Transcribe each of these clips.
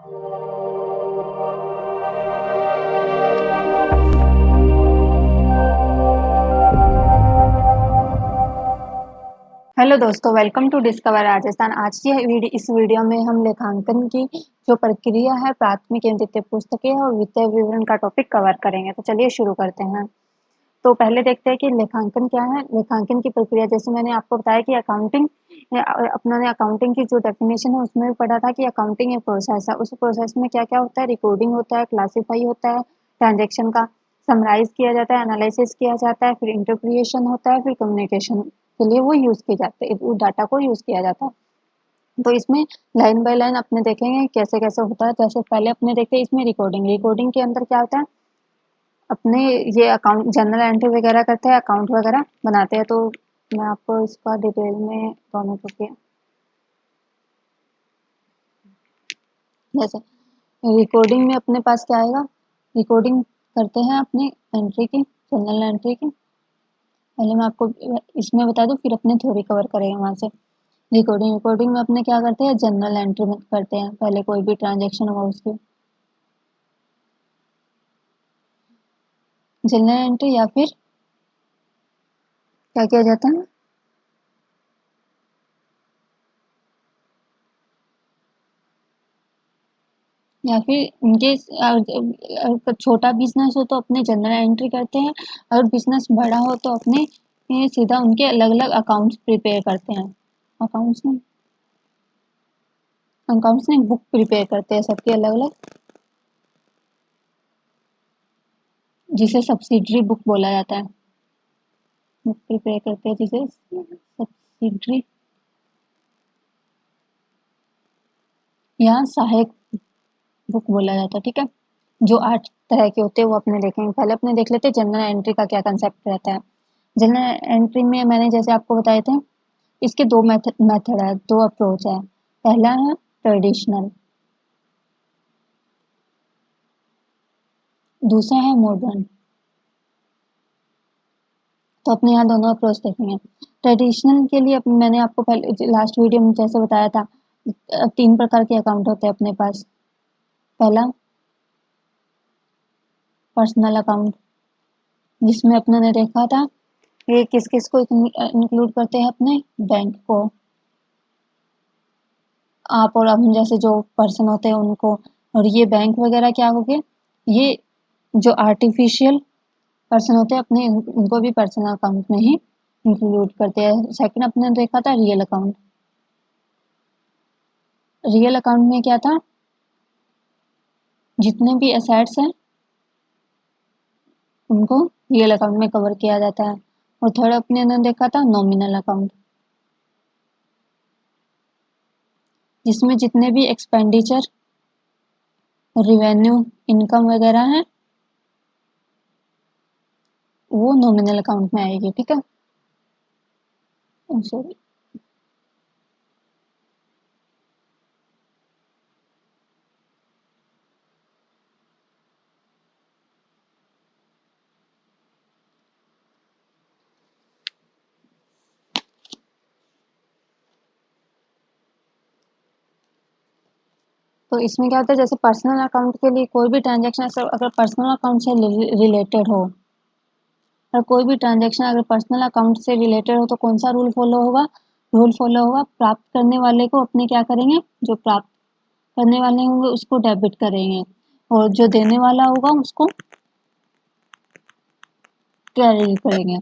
Hello दोस्तों, welcome to discover Rajasthan. आज की इस वीडियो में हम लेखांकन की जो प्रक्रिया है, प्राथमिक एवं द्वितीय पुस्तकें और वित्तीय विवरण का टॉपिक कवर करेंगे। तो चलिए शुरू करते हैं। तो पहले देखते हैं कि लेखांकन क्या है। लेखांकन की प्रक्रिया, जैसे मैंने आपको बताया कि अकाउंटिंग, अपना ने अकाउंटिंग की जो डेफिनेशन है उसमें भी पढ़ा था कि अकाउंटिंग एक प्रोसेस है। उस प्रोसेस में क्या क्या होता है, रिकॉर्डिंग होता है, क्लासीफाई होता है, ट्रांजेक्शन का समराइज किया जाता है, एनालिसिस किया जाता है, फिर इंटरप्रिएशन होता है, फिर कम्युनिकेशन के लिए वो यूज किए जाते हैं, उस डाटा को यूज किया जाता है। तो इसमें लाइन बाय लाइन अपने देखेंगे कैसे कैसे होता है। जैसे पहले अपने देखते हैं इसमें रिकॉर्डिंग। रिकॉर्डिंग के अंदर क्या होता है, अपने ये अकाउंट जनरल एंट्री वगैरह करते हैं, अकाउंट वगैरह बनाते हैं। तो मैं आपको इसका डिटेल में दोनों को जैसे रिकॉर्डिंग में अपने पास क्या आएगा, रिकॉर्डिंग करते हैं अपने एंट्री की, जनरल एंट्री की। पहले मैं आपको इसमें बता दूं, फिर अपने थ्योरी कवर करेंगे वहां से। रिकॉर्डिंग रिकॉर्डिंग में अपने क्या करते हैं, जनरल एंट्री में करते हैं, पहले कोई भी ट्रांजेक्शन होगा उसकी जनरल एंट्री, या फिर क्या किया जाता है, या फिर इनके छोटा बिजनेस हो तो अपने जनरल एंट्री करते हैं, और बिजनेस बड़ा हो तो अपने सीधा उनके अलग अलग अकाउंट्स प्रिपेयर करते हैं। अकाउंट्स में अकाउंट्स में बुक प्रिपेयर करते हैं सबके अलग अलग, जिसे सब्सिडरी बुक बोला जाता है। बुक प्रिपेयर करते हैं जिसे सब्सिडरी या सहायक बुक बोला जाता है। ठीक है, जो 8 तरह के होते हैं वो अपने देखेंगे। पहले अपने देख लेते हैं जनरल एंट्री का क्या कंसेप्ट रहता है। जनरल एंट्री में मैंने जैसे आपको बताए थे, इसके दो मेथड है, दो अप्रोच है। पहला है ट्रेडिशनल, दूसरा है मॉडर्न। तो अपने यहाँ दोनों अप्रोच देखेंगे। ट्रेडिशनल के लिए मैंने आपको पहले लास्ट वीडियो में जैसे बताया था, 3 प्रकार के अकाउंट होते हैं अपने पास। पहला पर्सनल अकाउंट, जिसमें अपने ने देखा था ये किस किस को इंक्लूड करते हैं, अपने बैंक को, आप और हम जैसे जो पर्सन होते हैं उनको। और ये बैंक वगैरह क्या हो गए, ये जो आर्टिफिशियल पर्सन होते हैं अपने, उनको भी पर्सनल अकाउंट में ही इंक्लूड करते हैं। सेकंड अपने देखा था रियल अकाउंट। रियल अकाउंट में क्या था, जितने भी एसेट्स हैं उनको रियल अकाउंट में कवर किया जाता है। और थर्ड अपने ने देखा था नॉमिनल अकाउंट, जिसमें जितने भी एक्सपेंडिचर, रिवेन्यू, इनकम वगैरह है वो नॉमिनल अकाउंट में आएगी। ठीक है, सॉरी। तो इसमें क्या होता है, जैसे पर्सनल अकाउंट के लिए कोई भी ट्रांजैक्शन अगर पर्सनल अकाउंट से रिलेटेड हो, और कोई भी ट्रांजैक्शन अगर पर्सनल अकाउंट से रिलेटेड हो तो कौन सा रूल फॉलो होगा, रूल फॉलो होगा, प्राप्त करने वाले को अपने क्या करेंगे, जो प्राप्त करने वाले होंगे उसको डेबिट करेंगे, और जो देने वाला होगा उसको क्रेडिट करेंगे।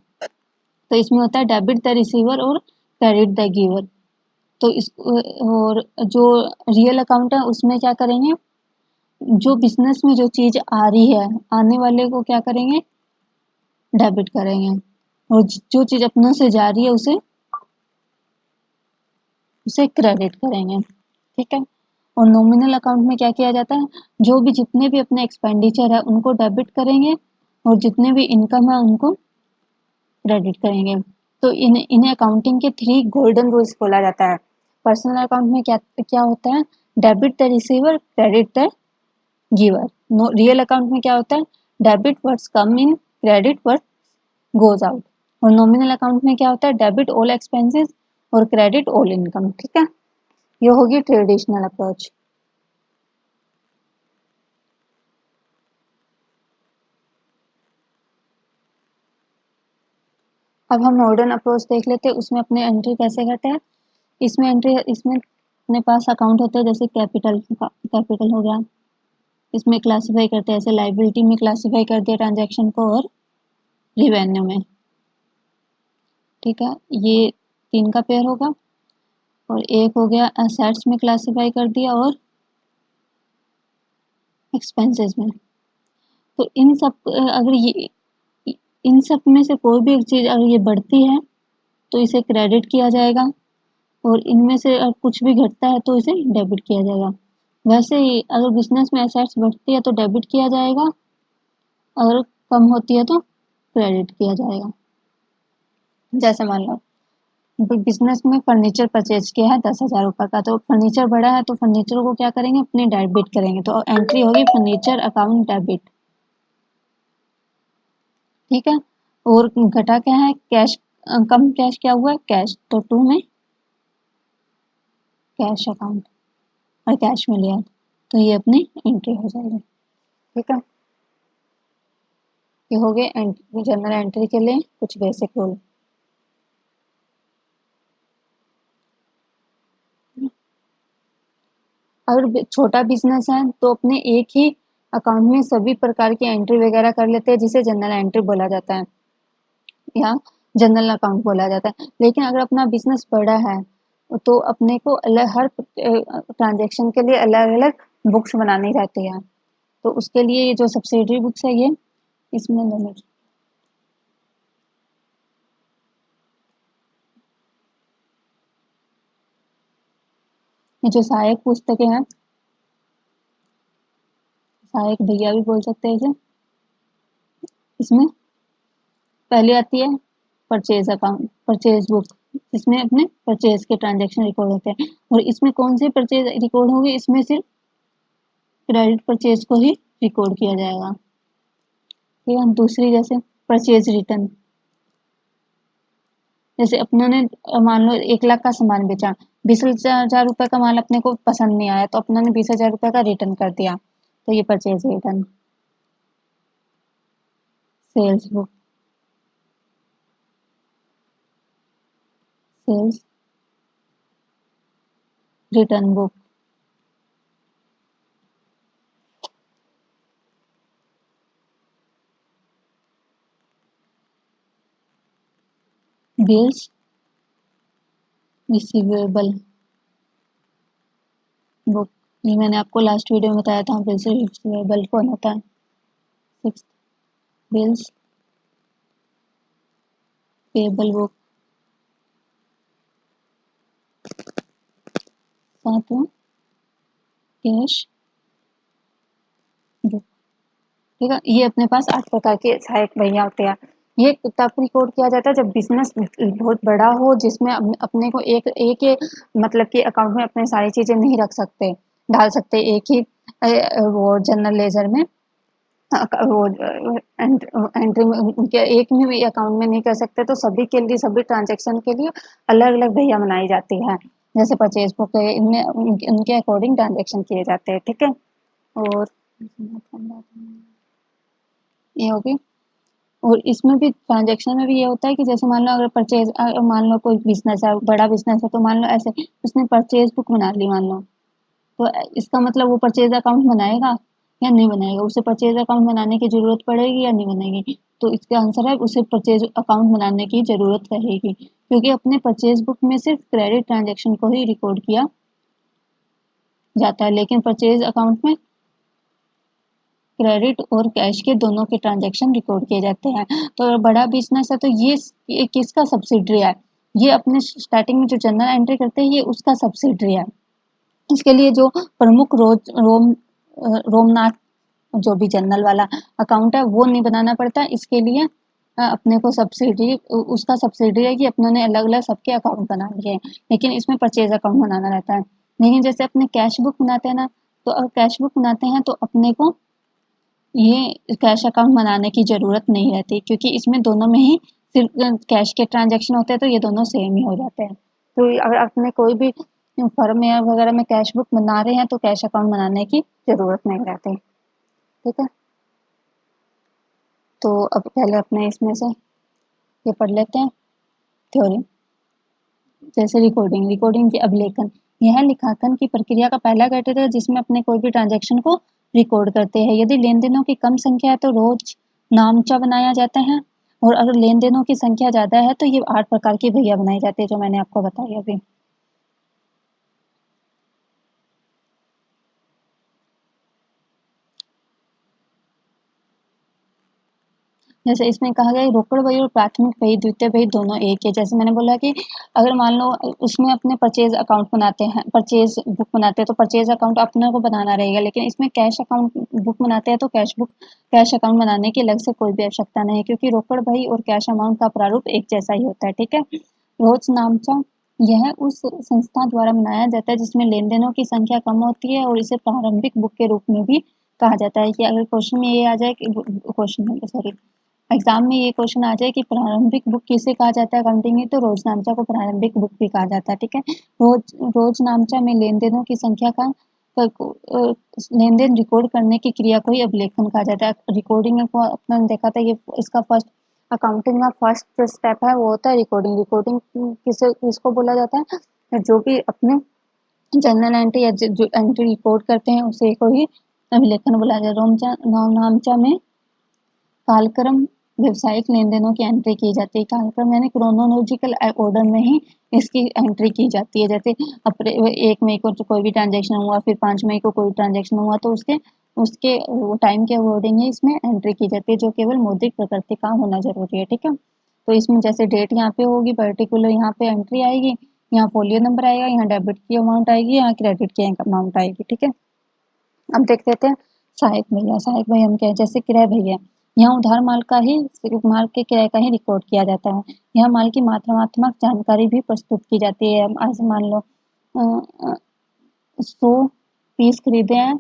तो इसमें होता है डेबिट द रिसीवर और क्रेडिट द गिवर। तो इस और जो रियल अकाउंट है उसमें क्या करेंगे, जो बिजनेस में जो चीज आ रही है, आने वाले को क्या करेंगे, डेबिट करेंगे, और जो चीज अपनों से जा रही है उसे उसे क्रेडिट करेंगे। ठीक है, और नॉमिनल अकाउंट में क्या किया जाता है, जो भी जितने भी अपने एक्सपेंडिचर है उनको डेबिट करेंगे, और जितने भी इनकम है उनको क्रेडिट करेंगे। तो इन्हें अकाउंटिंग के 3 गोल्डन रूल्स बोला जाता है। पर्सनल अकाउंट में क्या क्या होता है, debit the receiver, credit the giver. Real account में क्या होता है, debit what's come in, credit what goes out. और नॉमिनल अकाउंट में क्या होता है, डेबिट ऑल एक्सपेंसेस और क्रेडिट ऑल इनकम। ठीक है, ये होगी ट्रेडिशनल अप्रोच। अब हम मॉडर्न अप्रोच देख लेते हैं, उसमें अपने एंट्री कैसे करते हैं। इसमें अपने पास अकाउंट होते हैं, जैसे कैपिटल हो गया, इसमें क्लासिफाई करते हैं, ऐसे लाइबिलिटी में क्लासिफाई कर दिया ट्रांजैक्शन को, और रिवेन्यू में। ठीक है, ये 3 का पेयर होगा। और एक हो गया असेट्स में क्लासिफाई कर दिया, और एक्सपेंसेस में। तो इन सब में से कोई भी एक चीज़ अगर ये बढ़ती है तो इसे क्रेडिट किया जाएगा, और इनमें से कुछ भी घटता है तो इसे डेबिट किया जाएगा। वैसे ही अगर बिजनेस में एसेट्स बढ़ती है तो डेबिट किया जाएगा, अगर कम होती है तो क्रेडिट किया जाएगा। जैसे मान लो बिजनेस में फर्नीचर परचेज किया है 10,000 रुपये का, तो फर्नीचर बढ़ा है तो फर्नीचर को क्या करेंगे, अपने डेबिट करेंगे, तो एंट्री होगी फर्नीचर अकाउंट डेबिट। ठीक है, और घटा क्या है, कैश, कम कैश क्या हुआ है, कैश, तो 2 में कैश अकाउंट, और कैश में लिया तो ये अपनी एंट्री हो जाएगी। ठीक है, ये हो गए जनरल एंट्री के लिए कुछ बेसिक रूल। अगर छोटा बिजनेस है तो अपने एक ही अकाउंट में सभी प्रकार की एंट्री वगैरह कर लेते हैं, जिसे जनरल एंट्री बोला जाता है या जनरल अकाउंट बोला जाता है। लेकिन अगर अपना बिजनेस बड़ा है तो अपने को अलग हर ट्रांजेक्शन के लिए अलग अलग बुक्स बनानी रहती है। तो उसके लिए ये जो सब्सिडरी बुक्स है, ये इसमें लिमिट, ये जो सहायक पुस्तकें हैं, सहायक भैया भी बोल सकते हैं इसे, इसमें पहले आती है परचेज बुक, इसमें अपने परचेज के ट्रांजैक्शन रिकॉर्ड होते हैं। और इसमें कौन से परचेज रिकॉर्ड होंगे, इसमें सिर्फ क्रेडिट परचेज को ही रिकॉर्ड किया जाएगा। ठीक है, दूसरी जैसे परचेज रिटर्न, जैसे अपनों ने मान लो 1 लाख का सामान बेचा, 20,000 रुपये का माल अपने को पसंद नहीं आया, तो अपनों ने 20,000 रुपये का रिटर्न कर दिया, तो ये purchase return. Sales book, sales return book, bills receivable book, ये मैंने आपको लास्ट वीडियो में बताया था, बिल्स रिसीवेबल कौन होता है। सिक्स, बिल्स पेबल बुक, सातवां कैश बुक। ठीक है, ये अपने पास 8 प्रकार के सहायक भैया होते हैं। ये तब रिकॉर्ड किया जाता है जब बिजनेस बहुत बड़ा हो, जिसमें अपने को एक मतलब कि अकाउंट में अपने सारी चीजें नहीं रख सकते, डाल सकते एक ही वो जनरल लेजर में, वो एंट्री में उनके एक में भी अकाउंट में नहीं कर सकते, तो सभी के लिए सभी ट्रांजेक्शन के लिए अलग अलग भैया बनाई जाती है। जैसे परचेज बुक है, इनमें उनके अकॉर्डिंग ट्रांजेक्शन किए जाते हैं। ठीक है, और ये होगी। और इसमें भी ट्रांजेक्शन में भी ये होता है कि जैसे मान लो अगर परचेज, मान लो कोई बिजनेस है, बड़ा बिजनेस है, तो मान लो ऐसे उसने परचेज बुक बना ली मान लो, तो इसका मतलब वो परचेज अकाउंट बनाएगा या नहीं बनाएगा, उसे परचेज अकाउंट बनाने की जरूरत पड़ेगी या नहीं बनेगी। तो इसका आंसर है उसे परचेज अकाउंट बनाने की जरूरत रहेगी, क्योंकि अपने परचेज बुक में सिर्फ क्रेडिट ट्रांजेक्शन को ही रिकॉर्ड किया जाता है, लेकिन परचेज अकाउंट में क्रेडिट और कैश के दोनों के ट्रांजैक्शन रिकॉर्ड किए जाते हैं। तो अगर बड़ा बिजनेस है तो ये किसका सब्सिडरी है, ये अपने स्टार्टिंग में जो जनरल एंट्री करते हैं ये उसका सब्सिडरी है। इसके लिए जो प्रमुख रोमनाथ जो भी जनरल वाला अकाउंट है वो नहीं बनाना पड़ता, इसके लिए अपने को सब्सिडी उसका सब्सिडी है कि अपनों ने अलग अलग सबके अकाउंट बना लिए हैं, लेकिन इसमें परचेज अकाउंट बनाना रहता है। लेकिन जैसे अपने कैश बुक बनाते हैं ना, तो अगर कैश बुक बनाते हैं तो अपने को ये कैश अकाउंट बनाने की ज़रूरत नहीं रहती, क्योंकि इसमें दोनों में ही सिर्फ कैश के ट्रांजैक्शन होते हैं, तो ये दोनों सेम ही हो जाते हैं। तो अगर आपने कोई भी फर्म या वगैरह में कैश बुक बना रहे हैं तो कैश अकाउंट बनाने की ज़रूरत नहीं रहती। ठीक है, तो अब पहले अपने इसमें से ये पढ़ लेते हैं। थ्योरी। जैसे रिकॉर्डिंग, रिकॉर्डिंग के अभिलेखन, यह लेखांकन की प्रक्रिया का पहला घटक है जिसमें अपने कोई भी ट्रांजैक्शन को रिकॉर्ड करते हैं। यदि लेन-देनों की कम संख्या है तो रोज नामचा बनाया जाता है, और अगर लेन-देनों की संख्या ज़्यादा है तो ये 8 प्रकार की बहिया बनाई जाती है जो मैंने आपको बताई अभी। जैसे इसमें कहा गया है रोकड़ बही और प्राथमिक बही, द्वितीय बही दोनों एक है। जैसे मैंने बोला कि अगर मान लो उसमें अपने परचेज़ अकाउंट बनाते हैं, परचेज़ बुक बनाते हैं तो परचेज़ अकाउंट अपने को बनाना रहेगा, लेकिन इसमें कैश अकाउंट बुक बनाते हैं तो कैश अकाउंट बनाने की अलग से कोई भी आवश्यकता नहीं है, क्योंकि रोकड़ बही और कैश अमाउंट का प्रारूप एक जैसा ही होता है, ठीक है। रोजनामचा, यह उस संस्था द्वारा बनाया जाता है जिसमें लेन-देनों की संख्या कम होती है, और इसे प्रारंभिक बुक के रूप में भी कहा जाता है। कि अगर क्वेश्चन में ये आ जाए कि क्वेश्चन सॉरी एग्जाम में ये क्वेश्चन आ जाए कि प्रारंभिक बुक किसे कहा जाता है अकाउंटिंग में, तो रोजनामचा को प्रारंभिक बुक भी कहा जाता है, ठीक है। रोजनामचा में लेन-देनों की संख्या का लेन-देन रिकॉर्ड करने की क्रिया को ही अभिलेखन कहा जाता है। रिकॉर्डिंग में अपने देखा था, ये इसका फर्स्ट अकाउंटिंग का फर्स्ट स्टेप है वो होता है रिकॉर्डिंग। रिकॉर्डिंग किसको बोला जाता है, जो भी अपने जर्नल एंट्री या जो एंट्री रिकॉर्ड करते हैं उसे को ही अभिलेखन बोला जाता है। रोजनामचा में कालक्रम व्यावसायिक लेन-देनों की एंट्री की जाती है। कालक्रम यानी क्रोनोलॉजिकल ऑर्डर में ही इसकी एंट्री की जाती है। जैसे 1 मई को कोई भी ट्रांजैक्शन हुआ, फिर 5 मई को कोई ट्रांजैक्शन हुआ, तो उसके उसके वो टाइम के अकॉर्डिंग ही इसमें एंट्री की जाती है, जो केवल मौद्रिक प्रकृति का होना ज़रूरी है, ठीक है। तो इसमें जैसे डेट यहाँ पे होगी, पर्टिकुलर यहाँ पे एंट्री आएगी, यहाँ फ़ोलियो नंबर आएगा, यहाँ डेबिट की अमाउंट आएगी, यहाँ क्रेडिट की अमाउंट आएगी, ठीक है। अब देख लेते हैं सहायक भैया। सहायक भैया हम क्या है, जैसे क्रय भैया, यहाँ उधार माल का ही सिर्फ माल के किराए का ही रिकॉर्ड किया जाता है। यहाँ माल की मात्रात्मक जानकारी भी प्रस्तुत की जाती है। ऐसे मान लो 100 पीस खरीदे हैं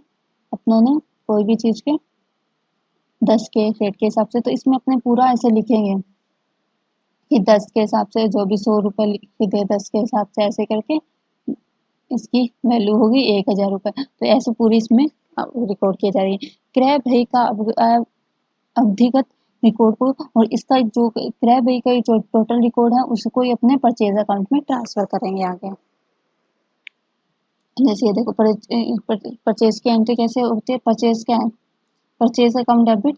अपनों ने कोई भी चीज़ के 10 के रेट के हिसाब से, तो इसमें अपने पूरा ऐसे लिखेंगे कि 10 के हिसाब से जो भी 100 रुपये खरीदे 10 के हिसाब से ऐसे करके इसकी वैल्यू होगी 1000 रुपये। तो ऐसे पूरी इसमें रिकॉर्ड की जा रही है। क्रय भय का अवधिगत रिकॉर्ड को, और इसका जो क्रय भय का जो टोटल रिकॉर्ड है उसको ही अपने परचेज अकाउंट में ट्रांसफर करेंगे आगे। जैसे ये देखो परचेज की एंट्री कैसे होती है, परचेज क्या है, परचेज अकाउंट डेबिट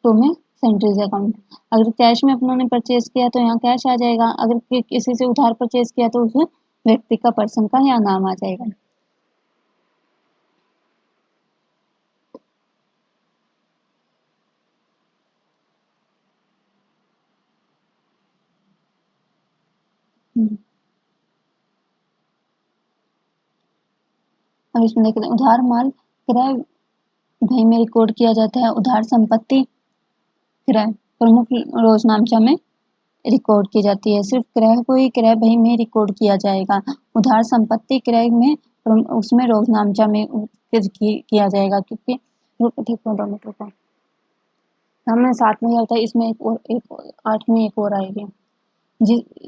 टू में सेंट्रीज अकाउंट। अगर कैश में अपनों ने परचेज किया तो यहाँ कैश आ जाएगा, अगर किसी से उधार परचेज किया तो उस व्यक्ति का पर्सन का यहाँ नाम आ जाएगा। अब इसमें देखते हैं उधार माल क्रय भय में रिकॉर्ड किया जाता है। उधार संपत्ति क्रय प्रमुख रोजनामचा में रिकॉर्ड की जाती है। सिर्फ क्रय को ही क्रय भय में रिकॉर्ड किया जाएगा। उधार संपत्ति क्रय में उसमें रोजनामचा में किया जाएगा, क्योंकि देखो 2 मिनट रुको, हमें 7 में होता है, इसमें एक 8 में एक और आएगी।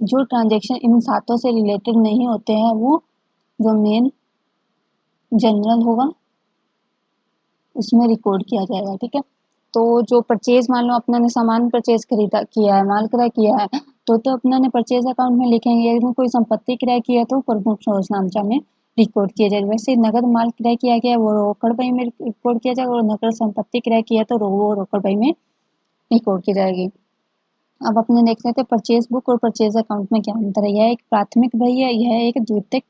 जो ट्रांजेक्शन इन सातों से रिलेटेड नहीं होते हैं वो जो मेन जनरल होगा उसमें रिकॉर्ड किया जाएगा, ठीक है। तो जो परचेज मान लो अपने ने सामान परचेज खरीदा किया है, माल क्रय किया है, तो अपने ने परचेज अकाउंट में लिखेंगे। यदि कोई संपत्ति क्रय किया तो प्रमुख रोजनामचा में रिकॉर्ड किया जाएगा। वैसे नगद माल क्रय किया गया वो रोकड़ बही में रिकॉर्ड किया जाएगा, और नगद संपत्ति क्रय किया तो वो रोकड़ बही में रिकॉर्ड की जाएगी। अब अपने देख लेते हैं परचेज बुक और परचेज अकाउंट में क्या अंतर है। यह एक प्राथमिक बही है, यह एक द्वितीयक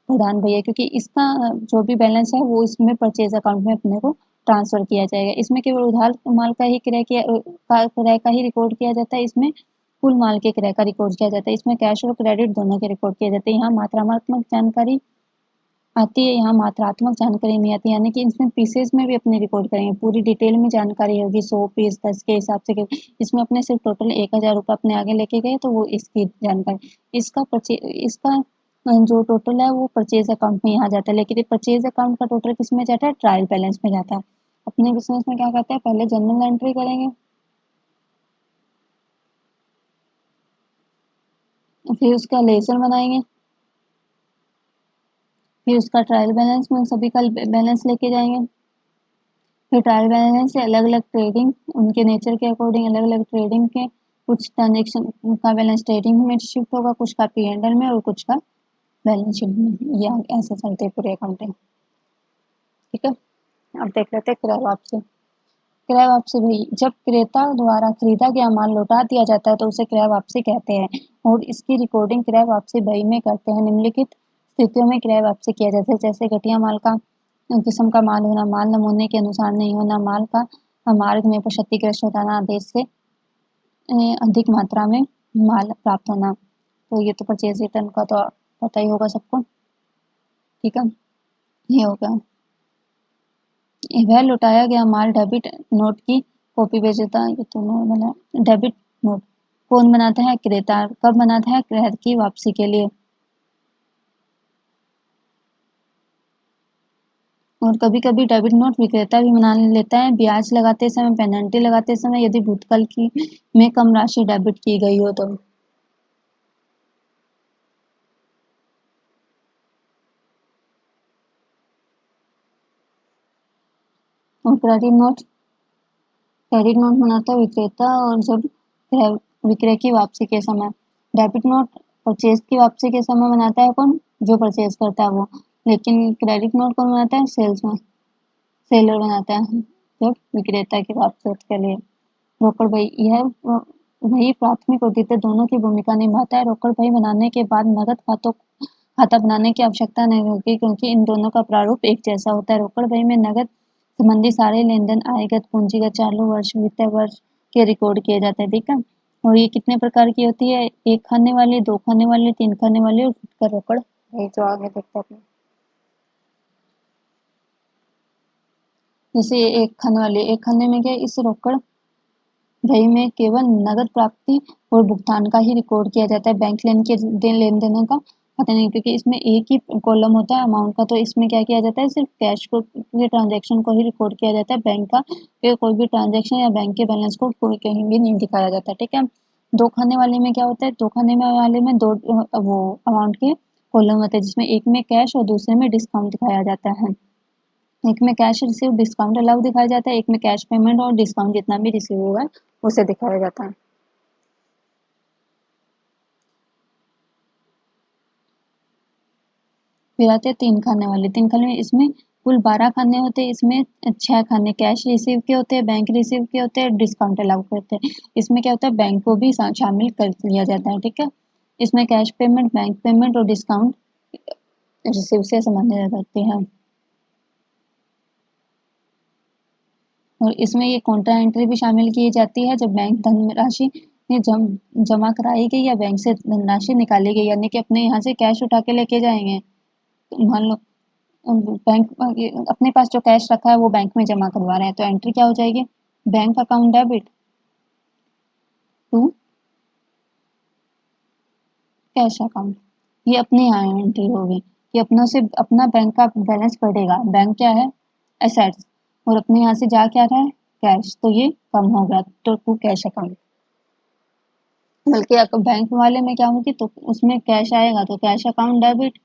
प्रधान बही है, क्योंकि इसका जो भी बैलेंस है वो इसमें परचेज अकाउंट में अपने को ट्रांसफर किया जाएगा। इसमें केवल उधार माल का ही क्रय का ही रिकॉर्ड किया जाता है। इसमें कुल माल के क्रय का रिकॉर्ड किया जाता है। इसमें कैश और क्रेडिट दोनों के रिकॉर्ड किए जाते हैं। यहाँ मात्रात्मक जानकारी आती है, यहाँ मात्रात्मक जानकारी नहीं आती, यानी कि इसमें पीसेज में भी अपने रिकॉर्ड करेंगे, पूरी डिटेल में जानकारी होगी 100 पीस 10 के हिसाब से। इसमें अपने सिर्फ टोटल 1000 रुपये अपने आगे लेके गए तो वो इसकी जानकारी, इसका जो टोटल है वो परचेज अकाउंट में यहाँ जाता है, लेकिन परचेज अकाउंट का टोटल किस में जाता है, ट्रायल बैलेंस में जाता है। अपने बिजनेस में क्या करते हैं, पहले जनरल एंट्री करेंगे, फिर उसका लेजर बनाएंगे, फिर उसका ट्रायल बैलेंस में सभी का बैलेंस लेके जाएंगे। फिर ट्रायल बैलेंस से अलग अलग ट्रेडिंग, उनके नेचर के अकॉर्डिंग अलग अलग ट्रेडिंग के कुछ ट्रांजेक्शन का बैलेंस ट्रेडिंग में शिफ्ट होगा, कुछ का P&L में और कुछ का बैलेंस शीट में। ये ऐसे चलते हैं पूरे अकाउंटिंग। ठीक है, अब देख लेते हैं क्रय वापसी। क्रय वापसी भाई, जब क्रेता द्वारा खरीदा गया माल लौटा दिया जाता है तो उसे क्रय वापसी कहते हैं और इसकी रिकॉर्डिंग क्रय वापसी बही में करते हैं। निम्नलिखित स्थितियों में क्रय वापसी किया जाता है, जैसे घटिया माल का किस्म का माल होना, माल नमूने के अनुसार नहीं होना, माल का मार्ग में क्षतिग्रस्त हो जाना, आदेश से अधिक मात्रा में माल प्राप्त होना। तो ये तो परचेज रिटर्न का तो पता ही होगा सबको। ठीक है, ये हो गया। वह लौटाया गया माल डेबिट नोट की कॉपी भेजता है। ये तो नॉर्मल है। डेबिट नोट कौन बनाता है? क्रेता। कब बनाता है? क्रय की वापसी के लिए। और कभी कभी डेबिट नोट विक्रेता भी बना लेता है, ब्याज लगाते समय, पेनल्टी लगाते समय, यदि भूतकाल की में कम राशि डेबिट की गई हो तो। और क्रेडिट नोट बनाता है विक्रेता और जब विक्रय की वापसी के समय। डेबिट नोट परचेज की वापसी के समय बनाता है कौन? जो परचेज करता है वो। लेकिन क्रेडिट नोट कौन बनाता है? सेलर बनाता है जब विक्रेता की वापसी के लिए। रोकड़ बही, यह वही प्राथमिक और द्वितीय दोनों की भूमिका निभाता है। रोकड़ बही बनाने के बाद नकद खाता बनाने की आवश्यकता नहीं होगी क्योंकि इन दोनों का प्रारूप एक जैसा होता है। रोकड़ बही में नकद संबंधी सारे लेनदेन आयगत, पूंजीगत, चालू वर्ष, वित्तीय वर्ष के रिकॉर्ड किए जाते हैं। ठीक है, और ये कितने प्रकार की होती है? एक खाने वाली, दो खाने वाली, तीन खाने वाली और फुटकर रोकड़। यही जो आगे देखते हैं। जैसे एक खाने में क्या है? इस रोकड़ बही में केवल नकद प्राप्ति और भुगतान का ही रिकॉर्ड किया जाता है, बैंक लेन देनों का पता नहीं, क्योंकि इसमें एक ही कॉलम होता है अमाउंट का। तो इसमें क्या किया जाता है? सिर्फ कैश को के ट्रांजेक्शन को ही रिकॉर्ड किया जाता है, बैंक का कोई भी ट्रांजेक्शन या बैंक के बैलेंस को कोई कहीं भी नहीं दिखाया जाता। ठीक है, दो खाने वाले में क्या होता है? दो खाने में वाले में दो वो अमाउंट के कॉलम होते हैं, जिसमें एक में कैश और दूसरे में डिस्काउंट दिखाया जाता है। एक में कैश रिसीव डिस्काउंट अलाउ दिखाया जाता है, एक में कैश पेमेंट और डिस्काउंट जितना भी रिसीव हुआ है उसे दिखाया जाता है। फिर आते हैं तीन खाने वाले। तीन खाने में इसमें कुल 12 खाने होते हैं, इसमें 6 खाने कैश रिसीव के होते हैं, बैंक रिसीव के होते हैं, डिस्काउंट अलाउ करते हैं। इसमें क्या होता है? बैंक को भी शामिल कर लिया जाता है। ठीक है, इसमें कैश पेमेंट, बैंक पेमेंट और डिस्काउंट रिसीव से संबंधित होते हैं। और इसमें ये कॉन्ट्रा एंट्री भी शामिल की जाती है जब बैंक धनराशि जमा कराई गई या बैंक से धनराशि निकाली गई, यानी कि अपने यहाँ से कैश उठा के लेके जाएंगे। तो मान लो बैंक अपने पास जो कैश रखा है वो बैंक में जमा करवा रहे हैं, तो एंट्री क्या हो जाएगी? Bank account debit to cash account. ये अपने यहाँ एंट्री होगी कि अपनों से अपना बैंक का बैलेंस बढ़ेगा। बैंक क्या है? एसेट्स। और अपने यहाँ से जा क्या रहा है? कैश। तो ये कम हो गया तो टू कैश अकाउंट। बल्कि बैंक वाले में क्या होगी? तो उसमें कैश आएगा तो कैश अकाउंट डेबिट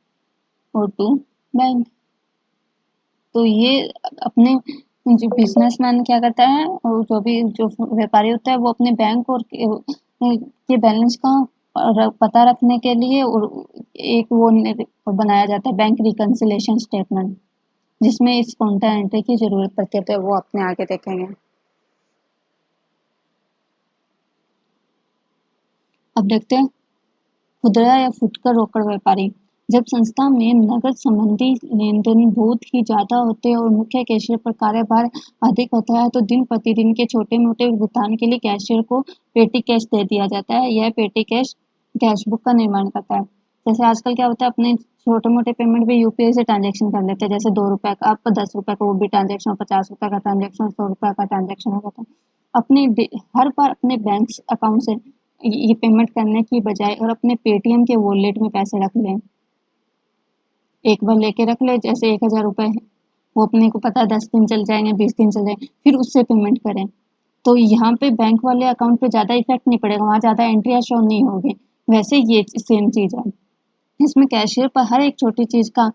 और टू बैंक। तो ये अपने जो बिजनेसमैन क्या करता है और जो भी जो व्यापारी होता है वो अपने बैंक और के बैलेंस का पता रखने के लिए और एक वो बनाया जाता है बैंक रिकंसिलिएशन स्टेटमेंट, जिसमें इस काउंटर एंट्री की जरूरत पड़ती है। तो वो अपने आगे देखेंगे। अब देखते हैं खुदरा या फुटकर रोकड़ व्यापारी। जब संस्था में नकद संबंधी लेनदेन बहुत ही ज्यादा होते हैं और मुख्य कैशियर पर कार्यभार अधिक होता है तो दिन प्रतिदिन के छोटे मोटे भुगतान के लिए कैशियर को पेटी कैश दे दिया जाता है। यह पेटी कैश कैश बुक का निर्माण करता है। जैसे आजकल क्या होता है, अपने छोटे मोटे पेमेंट भी यूपीआई से ट्रांजेक्शन कर लेते हैं। जैसे 2 रुपए का, आपका 10 रुपए का वो भी ट्रांजेक्शन, 50 रुपए का ट्रांजेक्शन, 100 रुपए का ट्रांजेक्शन हो जाता है। अपने हर बार अपने बैंक अकाउंट से ये पेमेंट करने की बजाय और अपने पेटीएम के वॉलेट में पैसे रख लें। एक बार लेके रख ले, जैसे 1,000 रुपए है, वो अपने को पता है 10 दिन चल जाएंगे, 20 दिन चल जाएंगे, फिर उससे पेमेंट करें। तो यहाँ पे बैंक वाले अकाउंट पे ज़्यादा इफेक्ट नहीं पड़ेगा, वहाँ ज़्यादा एंट्रियाँ शो नहीं होगी। वैसे ये सेम चीज़ है, इसमें कैशियर पर हर एक छोटी चीज़ का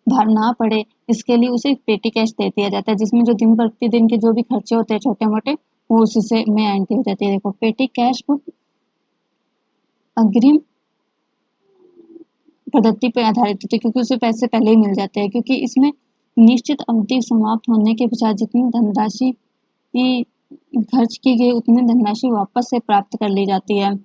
भार ना पड़े, इसके लिए उसे पेटी कैश दे दिया जाता है, जिसमें जो दिन प्रतिदिन के जो भी खर्चे होते हैं छोटे मोटे वो उसी से में एंट्री हो जाती है। देखो पेटी कैश बुक अग्रिम पद्धति पर आधारित होती है, क्योंकि उसे पैसे पहले ही मिल जाते हैं, क्योंकि इसमें निश्चित अवधि समाप्त होने के पश्चात जितनी धनराशि खर्च की गई उतनी धनराशि वापस से प्राप्त कर ली जाती है।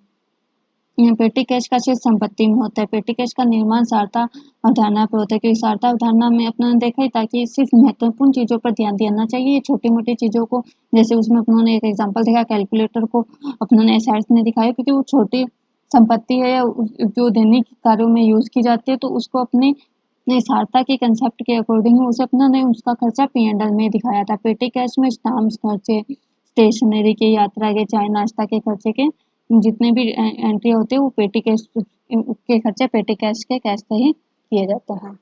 पेटी कैश का शेष संपत्ति में होता है। पेटी कैश का निर्माण सारता अवधारणा पर होता है, क्योंकि सारता अवधारणा में अपना ने देखा ही था कि सिर्फ महत्वपूर्ण चीज़ों पर ध्यान देना चाहिए। छोटी-मोटी चीज़ों को, जैसे उसमें अपनों ने एक एग्जांपल देखा कैलकुलेटर को अपनों ने एसेट्स में दिखाया, क्योंकि वो छोटी संपत्ति है या जो दैनिक कार्यों में यूज़ की जाती है, तो उसको अपने सारता के कंसेप्ट के अकॉर्डिंग उसे अपना ने उसका खर्चा P&L में दिखाया था। पेटी कैश में स्टाम्प्स खर्चे, स्टेशनरी के, यात्रा के, चाय नाश्ता के खर्चे के जितने भी एंट्री होती है वो पेटी कैश के खर्चे पेटी कैश के कैश से ही किए जाते हैं।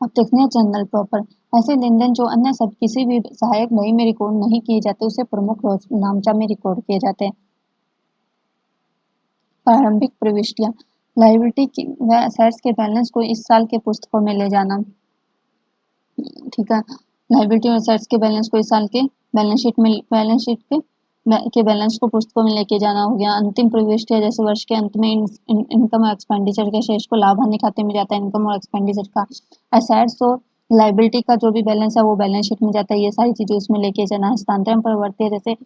अब देखते हैं जनरल प्रॉपर। ऐसे लेन-देन जो अन्य सब किसी भी सहायक बही में रिकॉर्ड नहीं किए जाते उसे प्रमुख नामचा में रिकॉर्ड किए जाते हैं। प्रारंभिक प्रविष्टियां लायबिलिटी की व एसेट्स के बैलेंस को इस साल के पुस्तकों में ले जाना। ठीक है, लायबिलिटी और एसेट्स के बैलेंस को इस साल के बैलेंस शीट के बैलेंस को पुस्तकों में लेके जाना हो गया। अंतिम प्रविष्टियां जैसे वर्ष के अंत में इनकम और एक्सपेंडिचर के शेष को लाभ हानि खाते में जाता है, इनकम और एक्सपेंडिचर का। एसेट्स और लायबिलिटी का जो भी बैलेंस है वो बैलेंस शीट में जाता है, ये सारी चीजें उसमें लेके जाना। हस्तांतरण प्रवृत्ति जैसे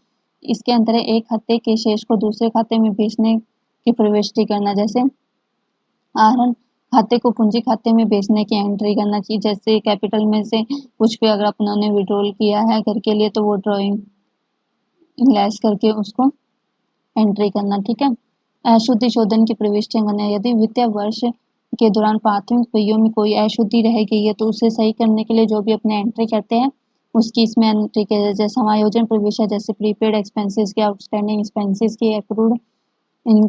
इसके अंतर्गत एक खाते के शेष को दूसरे खाते में बेचने की प्रविष्टि करना, जैसे आहरण खाते को पूंजी खाते में बेचने की एंट्री करना चाहिए। जैसे कैपिटल में से कुछ भी अगर अपनों ने विड्रॉल किया है घर के लिए तो वो ड्रॉइंग लेस करके उसको एंट्री करना। ठीक है, अशुद्धि शोधन की प्रविष्टियां करना। यदि वित्तीय वर्ष के दौरान प्राथमिक पहियों में कोई अशुद्धि रह गई है तो उसे सही करने के लिए जो भी अपने एंट्री करते हैं उसकी इसमें एंट्री के जैसे समायोजन प्रविष्टियां जैसे प्रीपेड एक्सपेंसेस की, आउटस्टैंडिंग एक्सपेंसेस की, एक्रूड इन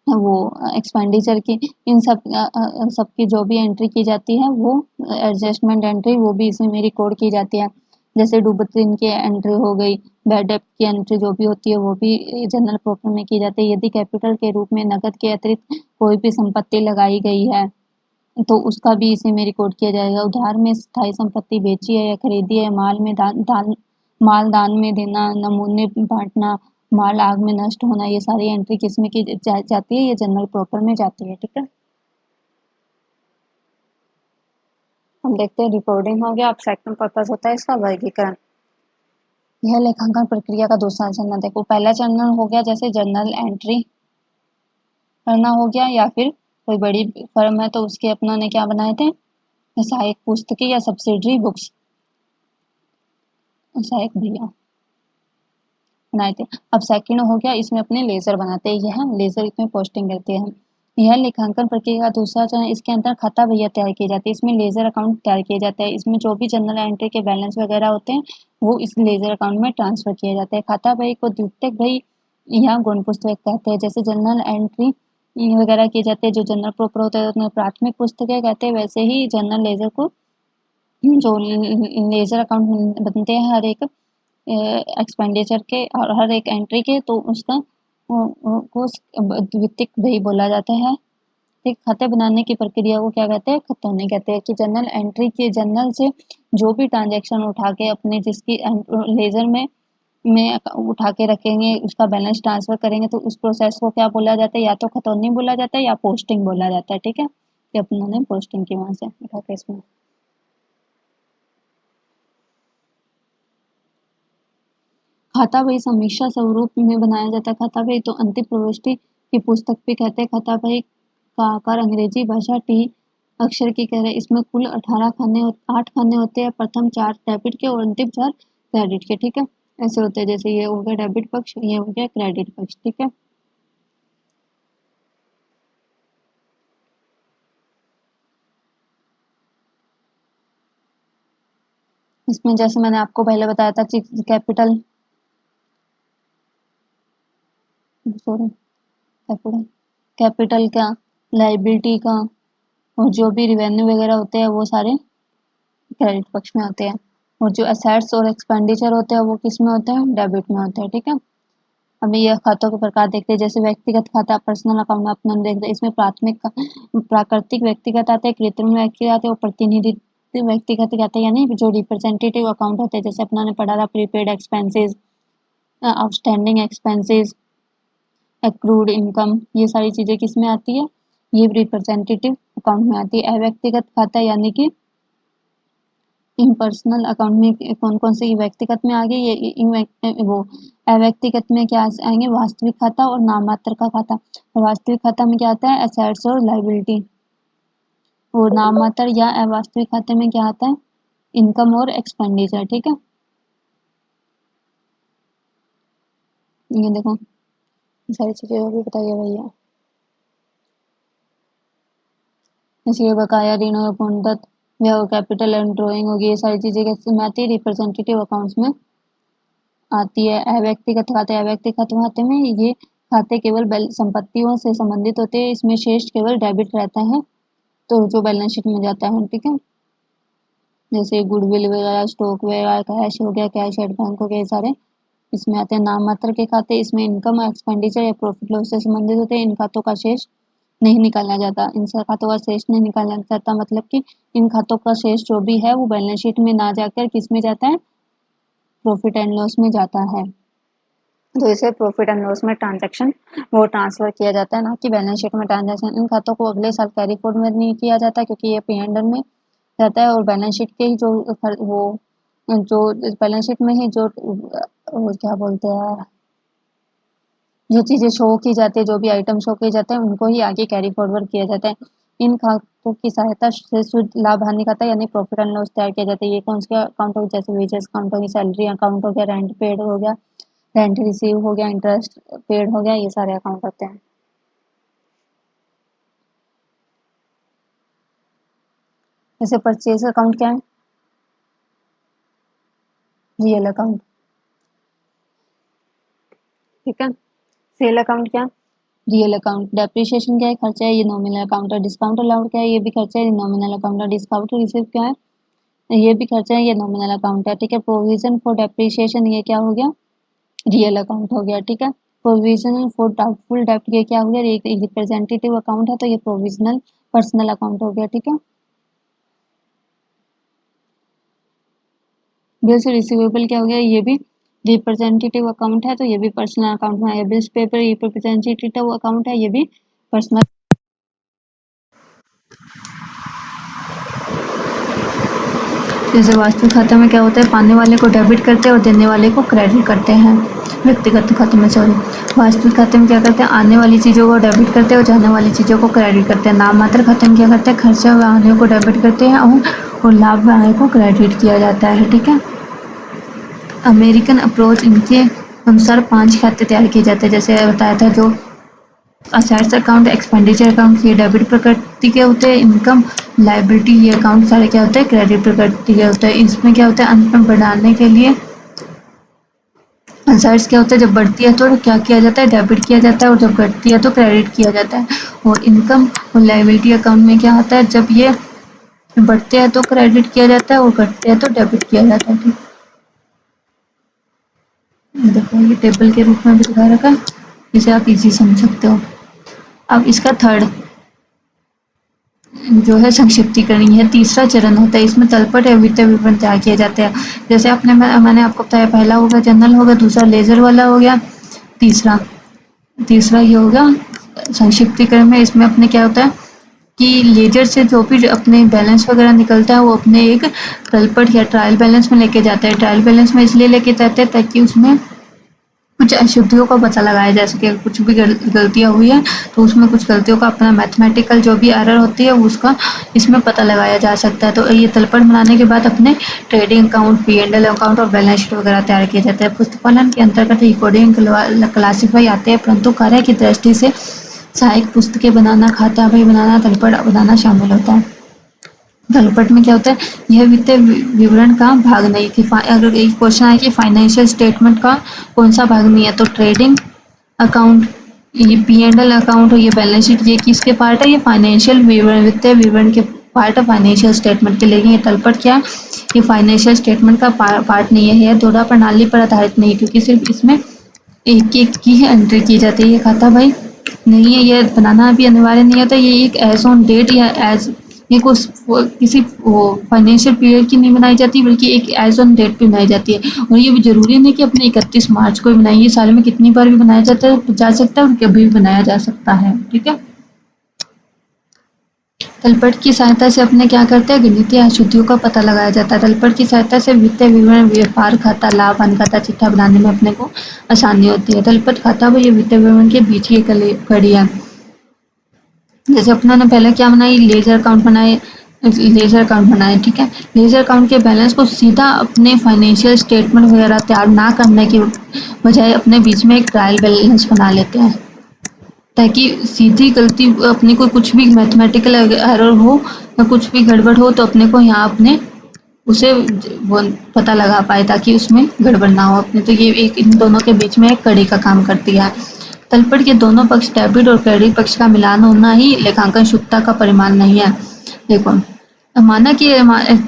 वो एक्सपेंडिचर की, इन सब की जो भी एंट्री की जाती है वो एडजस्टमेंट एंट्री वो भी इसमें रिकॉर्ड की जाती है। जैसे डूबत ऋण की एंट्री हो गई, बैड डेब्ट की एंट्री जो भी होती है वो भी जनरल प्रॉफिट में की जाती है। यदि कैपिटल के रूप में नकद के अतिरिक्त कोई भी संपत्ति लगाई गई है तो उसका भी इसी में रिकॉर्ड किया जाएगा। उधार में स्थायी संपत्ति बेची है या खरीदी है, माल दान में देना, नमूने बांटना, माल आग में नष्ट होना, ये सारी एंट्री किसमें की जाती है, ये जनरल प्रॉपर में जाती है। ठीक है, हम देखते हैं रिकॉर्डिंग हो गया। अब सेकंड पर्पस होता है इसका वर्गीकरण। यह लेखांकन प्रक्रिया का दूसरा चरण। देखो पहला चरण हो गया जैसे जर्नल एंट्री करना हो गया, या फिर कोई बड़ी फर्म है तो उसके अपनों ने क्या बनाए थे, सहायक पुस्तकें या सब्सिडरी बुक्स, सहायक भैया बनाए थे। अब सेकंड हो गया इसमें अपने लेजर बनाते हैं, यह लेजर इसमें पोस्टिंग करते हैं। यह लेखांकन प्रक्रिया का दूसरा चरण। इसके अंदर खाता बहिया तैयार किए जाते हैं, इसमें लेजर अकाउंट तैयार किया जाता है। इसमें जो भी जनरल एंट्री के बैलेंस वगैरह होते हैं वो इस लेजर अकाउंट में ट्रांसफर किए जाते हैं। खाता बही को द्वितीयक बही या गुण पुस्तक कहते हैं। जैसे जनरल एंट्री वगैरह की जाती है जो जनरल प्रॉपर होता है उसमें प्राथमिक पुस्तकें कहते हैं, वैसे ही जनरल लेजर को जो लेजर अकाउंट बनते हैं हर एक एक्सपेंडिचर के और हर एक एंट्री के, तो उसका को द्वितीयक बही बोला जाता है। ठीक, खाते बनाने की प्रक्रिया को क्या कहते हैं, खतौनी कहते हैं। कि जनरल एंट्री के जनरल से जो भी ट्रांजैक्शन उठा के अपने जिसकी लेजर में उठा के रखेंगे उसका बैलेंस ट्रांसफर करेंगे तो उस प्रोसेस को क्या बोला जाता है, या तो खतौनी बोला जाता है या पोस्टिंग बोला जाता है। ठीक है, कि अपनों ने पोस्टिंग की वहां से उठा के इसमें। खाता बही समीक्षा स्वरूप में बनाया जाता है। खाता बही तो अंतिम प्रविष्टि की पुस्तक भी कहते हैं। खाता बही का आकार अंग्रेजी भाषा टी अक्षर की कह रहे हैं। इसमें कुल 8 खाने होते हैं, प्रथम 4 डेबिट के और अंतिम 4 क्रेडिट के। ठीक है, ऐसे होते हैं, जैसे ये हो गया डेबिट पक्ष, ये हो गया क्रेडिट पक्ष। ठीक है, इसमें जैसे मैंने आपको पहले बताया था कैपिटल, सॉरी, कैपिटल कैपिटल का, लाइबिलिटी का और जो भी रिवेन्यू वगैरह होते हैं वो सारे क्रेडिट पक्ष में होते हैं। और जो असेट्स और एक्सपेंडिचर होते हैं वो किस में होते हैं, डेबिट में होते हैं। ठीक है, अभी यह खातों के प्रकार देखते हैं। जैसे व्यक्तिगत खाता, पर्सनल अकाउंट अपना देखते हैं। इसमें प्राकृतिक व्यक्तिगत आते हैं, कृत्रिम व्यक्तिगत आते हैं और प्रतिनिधि व्यक्तिगत खाता यानी जो रिप्रेजेंटेटिव अकाउंट होते हैं, जैसे अपना ने पढ़ा था prepaid expenses, outstanding expenses, accrued income, ये सारी चीज़ें किस में आती है, ये रिप्रेजेंटेटिव अकाउंट में आती है। अव्यक्तिगत खाता यानी कि इम्पर्सनल अकाउंट में कौन कौन से व्यक्तिगत में आ गए, ये वो अव्यक्तिगत में क्या आएंगे, वास्तविक खाता और नाममात्र का खाता। वास्तविक खाता में क्या आता है, एसेट्स और लाइबिलिटी, और नाममात्र या अवास्तविक खाते में क्या आता है, इनकम और एक्सपेंडिचर। ठीक है, ये देखो सारी चीजें और भी बताइए भैया। इसलिए बकाया ऋण और पूर्णतः कैपिटल एंड ड्रॉइंग होगी, ये सारी चीजें कैसे में आती है, रिप्रेजेंटेटिव अकाउंट्स में आती है। अव्यक्तिगत खाते, अव्यक्तिगत खाते में ये खाते केवल संपत्तियों से संबंधित होते हैं, इसमें शेष केवल डेबिट रहता है, तो जो बैलेंस शीट में जाता है। ठीक है, जैसे गुडविल वगैरह, स्टॉक वगैरह, कैश हो गया, कैश एट बैंक हो गया, ये सारे इसमें आते हैं। नाममात्र के खाते, इसमें इनकम, एक्सपेंडिचर या प्रॉफिट लॉस से संबंधित होते हैं, इन खातों का शेष नहीं निकाला जाता, इन खातों का शेष नहीं निकाला जाता, मतलब कि इन खातों का शेष जो भी है वो बैलेंस शीट में ना जाकर किस में जाता है, प्रॉफिट एंड लॉस में जाता है। तो इसे प्रॉफिट एंड लॉस में ट्रांजैक्शन वो ट्रांसफर किया जाता है, ना कि बैलेंस शीट में ट्रांजैक्शन। इन खातों को अगले साल कैरी फॉरवर्ड में नहीं किया जाता, क्योंकि ये P&L में जाता है, और बैलेंस शीट के ही जो बैलेंस शीट में ही जो वो क्या बोलते हैं, जो चीज़ें शो की जाती है, जो भी आइटम शो किए जाते हैं, उनको ही आगे कैरी फॉरवर्ड किया जाता है। इन खातों की सहायता से शुद्ध लाभ हानि खाता यानी प्रॉफिट एंड लॉस तैयार किया जाता है। ये कौन सा अकाउंट हो, जैसे वेजेस अकाउंट हो गया, सैलरी अकाउंट हो गया, रेंट पेड हो गया, रेंट रिसीव हो गया, इंटरेस्ट पेड हो गया, ये सारे अकाउंट होते हैं। जैसे परचेज अकाउंट क्या है, रियल अकाउंट। ठीक है, सेल अकाउंट क्या, रियल अकाउंट। डेप्रिसिएशन क्या है, खर्चा है, ये नॉमिनल अकाउंट है। डिस्काउंट अलाउड क्या है, ये भी खर्चा है, ये नॉमिनल अकाउंट है। डिस्काउंट रिसीव क्या है, ये भी खर्चा है, ये नॉमिनल अकाउंट है। ठीक है, प्रोविजन फॉर डेप्रिसिएशन ये क्या हो गया, रियल अकाउंट हो गया। ठीक है, प्रोविजन फॉर डाउटफुल डेप्ट ये क्या हो गया, एक रिप्रेजेंटेटिव अकाउंट है, तो ये प्रोविजनल पर्सनल अकाउंट हो गया। ठीक है, बिल्स रिसीवेबल क्या हो गया, ये भी रिप्रेजेंटेटिव अकाउंट है, तो ये भी पर्सनल अकाउंट में है। बिल्स पेपर रिप्रेजेंटेटिव अकाउंट है, ये भी पर्सनल। जैसे वास्तविक खाते में क्या होता है, पाने वाले को डेबिट करते हैं और देने वाले को क्रेडिट करते हैं। व्यक्तिगत खाते में सॉरी, वास्तविक खाते में क्या करते हैं, आने वाली चीज़ों को डेबिट करते हैं और जाने वाली चीज़ों को क्रेडिट करते हैं। नाममात्र खाते में क्या करते हैं, खर्चा व आने को डेबिट करते हैं और लाभ व आय को क्रेडिट किया जाता है। ठीक है, अमेरिकन अप्रोच इनके अनुसार 5 खाते तैयार किए जाते हैं, जैसे बताया था। जो असेट्स अकाउंट, एक्सपेंडिचर अकाउंट, ये डेबिट प्रकृति के होते हैं। इनकम, लायबिलिटी, ये अकाउंट सारे क्या होते हैं, क्रेडिट प्रकृति के होते हैं। इसमें क्या होता है, अंत में बढ़ाने के लिए असेट्स क्या होता है, जब बढ़ती है तो क्या किया जाता है, डेबिट किया जाता है, और जब घटती है तो क्रेडिट किया जाता है। और इनकम और लायबिलिटी अकाउंट में क्या होता है, जब ये बढ़ते हैं तो क्रेडिट किया जाता है और घटते हैं तो डेबिट किया जाता है। ठीक, देखो ये टेबल के रूप में भी दिखा रखा है, इसे आप इजी समझ सकते हो। अब इसका थर्ड जो है संक्षिप्तीकरण, यह तीसरा चरण होता है। इसमें तलपट या वित्तीय विवरण तैयार किए जाते हैं। जैसे मैंने आपको बताया, पहला हो गया जनरल हो गया, दूसरा लेजर वाला हो गया, तीसरा तीसरा ये हो गया संक्षिप्तीकरण में। इसमें अपने क्या होता है कि लेजर से जो भी अपने बैलेंस वगैरह निकलता है वो अपने एक तलपट या ट्रायल बैलेंस में लेके जाता है। ट्रायल बैलेंस में इसलिए लेके जाते हैं ताकि उसमें कुछ अशुद्धियों का पता लगाया जा सके। कुछ भी गलतियाँ हुई है तो उसमें कुछ गलतियों का अपना मैथमेटिकल जो भी एरर होती है उसका इसमें पता लगाया जा सकता है। तो ये तलपट बनाने के बाद अपने ट्रेडिंग अकाउंट, P&L अकाउंट और बैलेंस शीट वगैरह तैयार किए जाते हैं। पुस्तकालन के अंतर्गत रिकॉर्डिंग, क्लासीफाई आते हैं, परंतु कार्य की दृष्टि से सहायक पुस्तकें बनाना, खाता बही बनाना, तलपट बनाना शामिल होता है। तलपट में क्या होता है, यह वित्तीय विवरण का भाग नहीं थी। अगर एक क्वेश्चन है कि फाइनेंशियल स्टेटमेंट का कौन सा भाग नहीं है, तो ट्रेडिंग अकाउंट, ये P&L अकाउंट और ये बैलेंस शीट, ये किसके पार्ट है, ये फाइनेंशियल विवरण, वित्तीय विवरण के पार्ट है फाइनेंशियल स्टेटमेंट के। लेकिन ये तलपट क्या है, ये फाइनेंशियल स्टेटमेंट का पार्ट नहीं है। यह दोहरा प्रणाली पर आधारित नहीं है, क्योंकि सिर्फ इसमें एक एक की ही एंट्री की जाती है। ये खाता भाई नहीं है, ये बनाना भी अनिवार्य नहीं होता। ये एक एज ऑन डेट या एज ये किसी फाइनेंशियल पीरियड की नहीं बनाई जाती, बल्कि एक एज ऑन डेट पे बनाई जाती है। और ये भी जरूरी नहीं कि अपने 31 मार्च को ही बनाई, ये साल में कितनी बार भी बनाया जा सकता है और कभी भी बनाया जा सकता है। ठीक है। तलपट की सहायता से अपने क्या करते हैं, गणितीय अशुद्धियों का पता लगाया जाता है। तलपट की सहायता से वित्तीय विवरण, व्यापार खाता, लाभ हानि खाता, चिट्ठा बनाने में अपने को आसानी होती है। तलपट खाता वो ये वित्तीय विवरण के बीच की कड़ी है। जैसे अपनों ने पहले क्या बनाई, लेजर अकाउंट बनाए। ठीक है। लेजर अकाउंट के बैलेंस को सीधा अपने फाइनेंशियल स्टेटमेंट वगैरह तैयार ना करने की बजाय अपने बीच में एक ट्रायल बैलेंस बना लेते हैं, ताकि सीधी गलती अपने को कुछ भी मैथमेटिकल एरर हो या कुछ भी गड़बड़ हो तो अपने को यहाँ अपने उसे वो पता लगा पाए, ताकि उसमें गड़बड़ ना हो अपने। तो ये एक इन दोनों के बीच में एक कड़ी का काम करती है। तलपट के दोनों पक्ष, डेबिट और क्रेडिट पक्ष का मिलान होना ही लेखांकन शुद्धता का परिमाण नहीं है। देखो, माना कि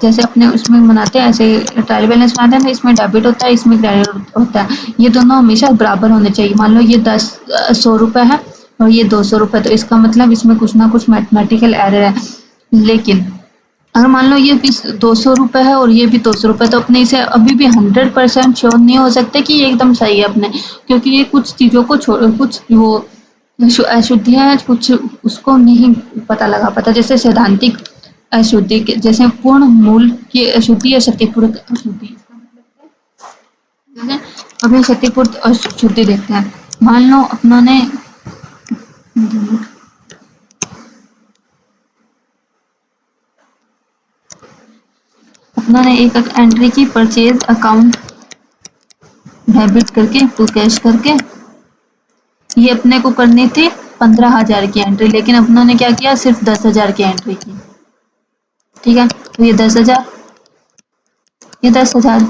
जैसे अपने उसमें बनाते हैं, ऐसे ट्रायल बैलेंस बनाते हैं ना, इसमें डेबिट होता है, इसमें क्रेडिट होता है। ये दोनों हमेशा बराबर होने चाहिए। मान लो ये 100 रुपये है और ये 200 रुपये, तो इसका मतलब इसमें कुछ ना कुछ मैथमेटिकल एरर है। लेकिन अगर मान लो ये भी 200 रुपये है और ये भी 200 रुपये, तो अपने इसे अभी भी 100% श्योर नहीं हो सकते कि ये एकदम सही है अपने, क्योंकि ये कुछ चीज़ों को छोड़, कुछ वो अशुद्धियाँ हैं, कुछ उसको नहीं पता लगा पाता। जैसे सैद्धांतिक अशुद्धि के जैसे पूर्ण मूल की अशुद्धि या क्षतिपूर्त अशुद्धि। जैसे अभी क्षतिपूर्त अशुद्धि देखते हैं। मान लो अपनों ने एक एंट्री की, परचेज अकाउंट डेबिट करके टू कैश करके। ये अपने को करनी थी 15,000 की एंट्री, लेकिन अपनों ने क्या किया, सिर्फ 10,000 की एंट्री की। ठीक है। तो ये 10,000, ये 10,000।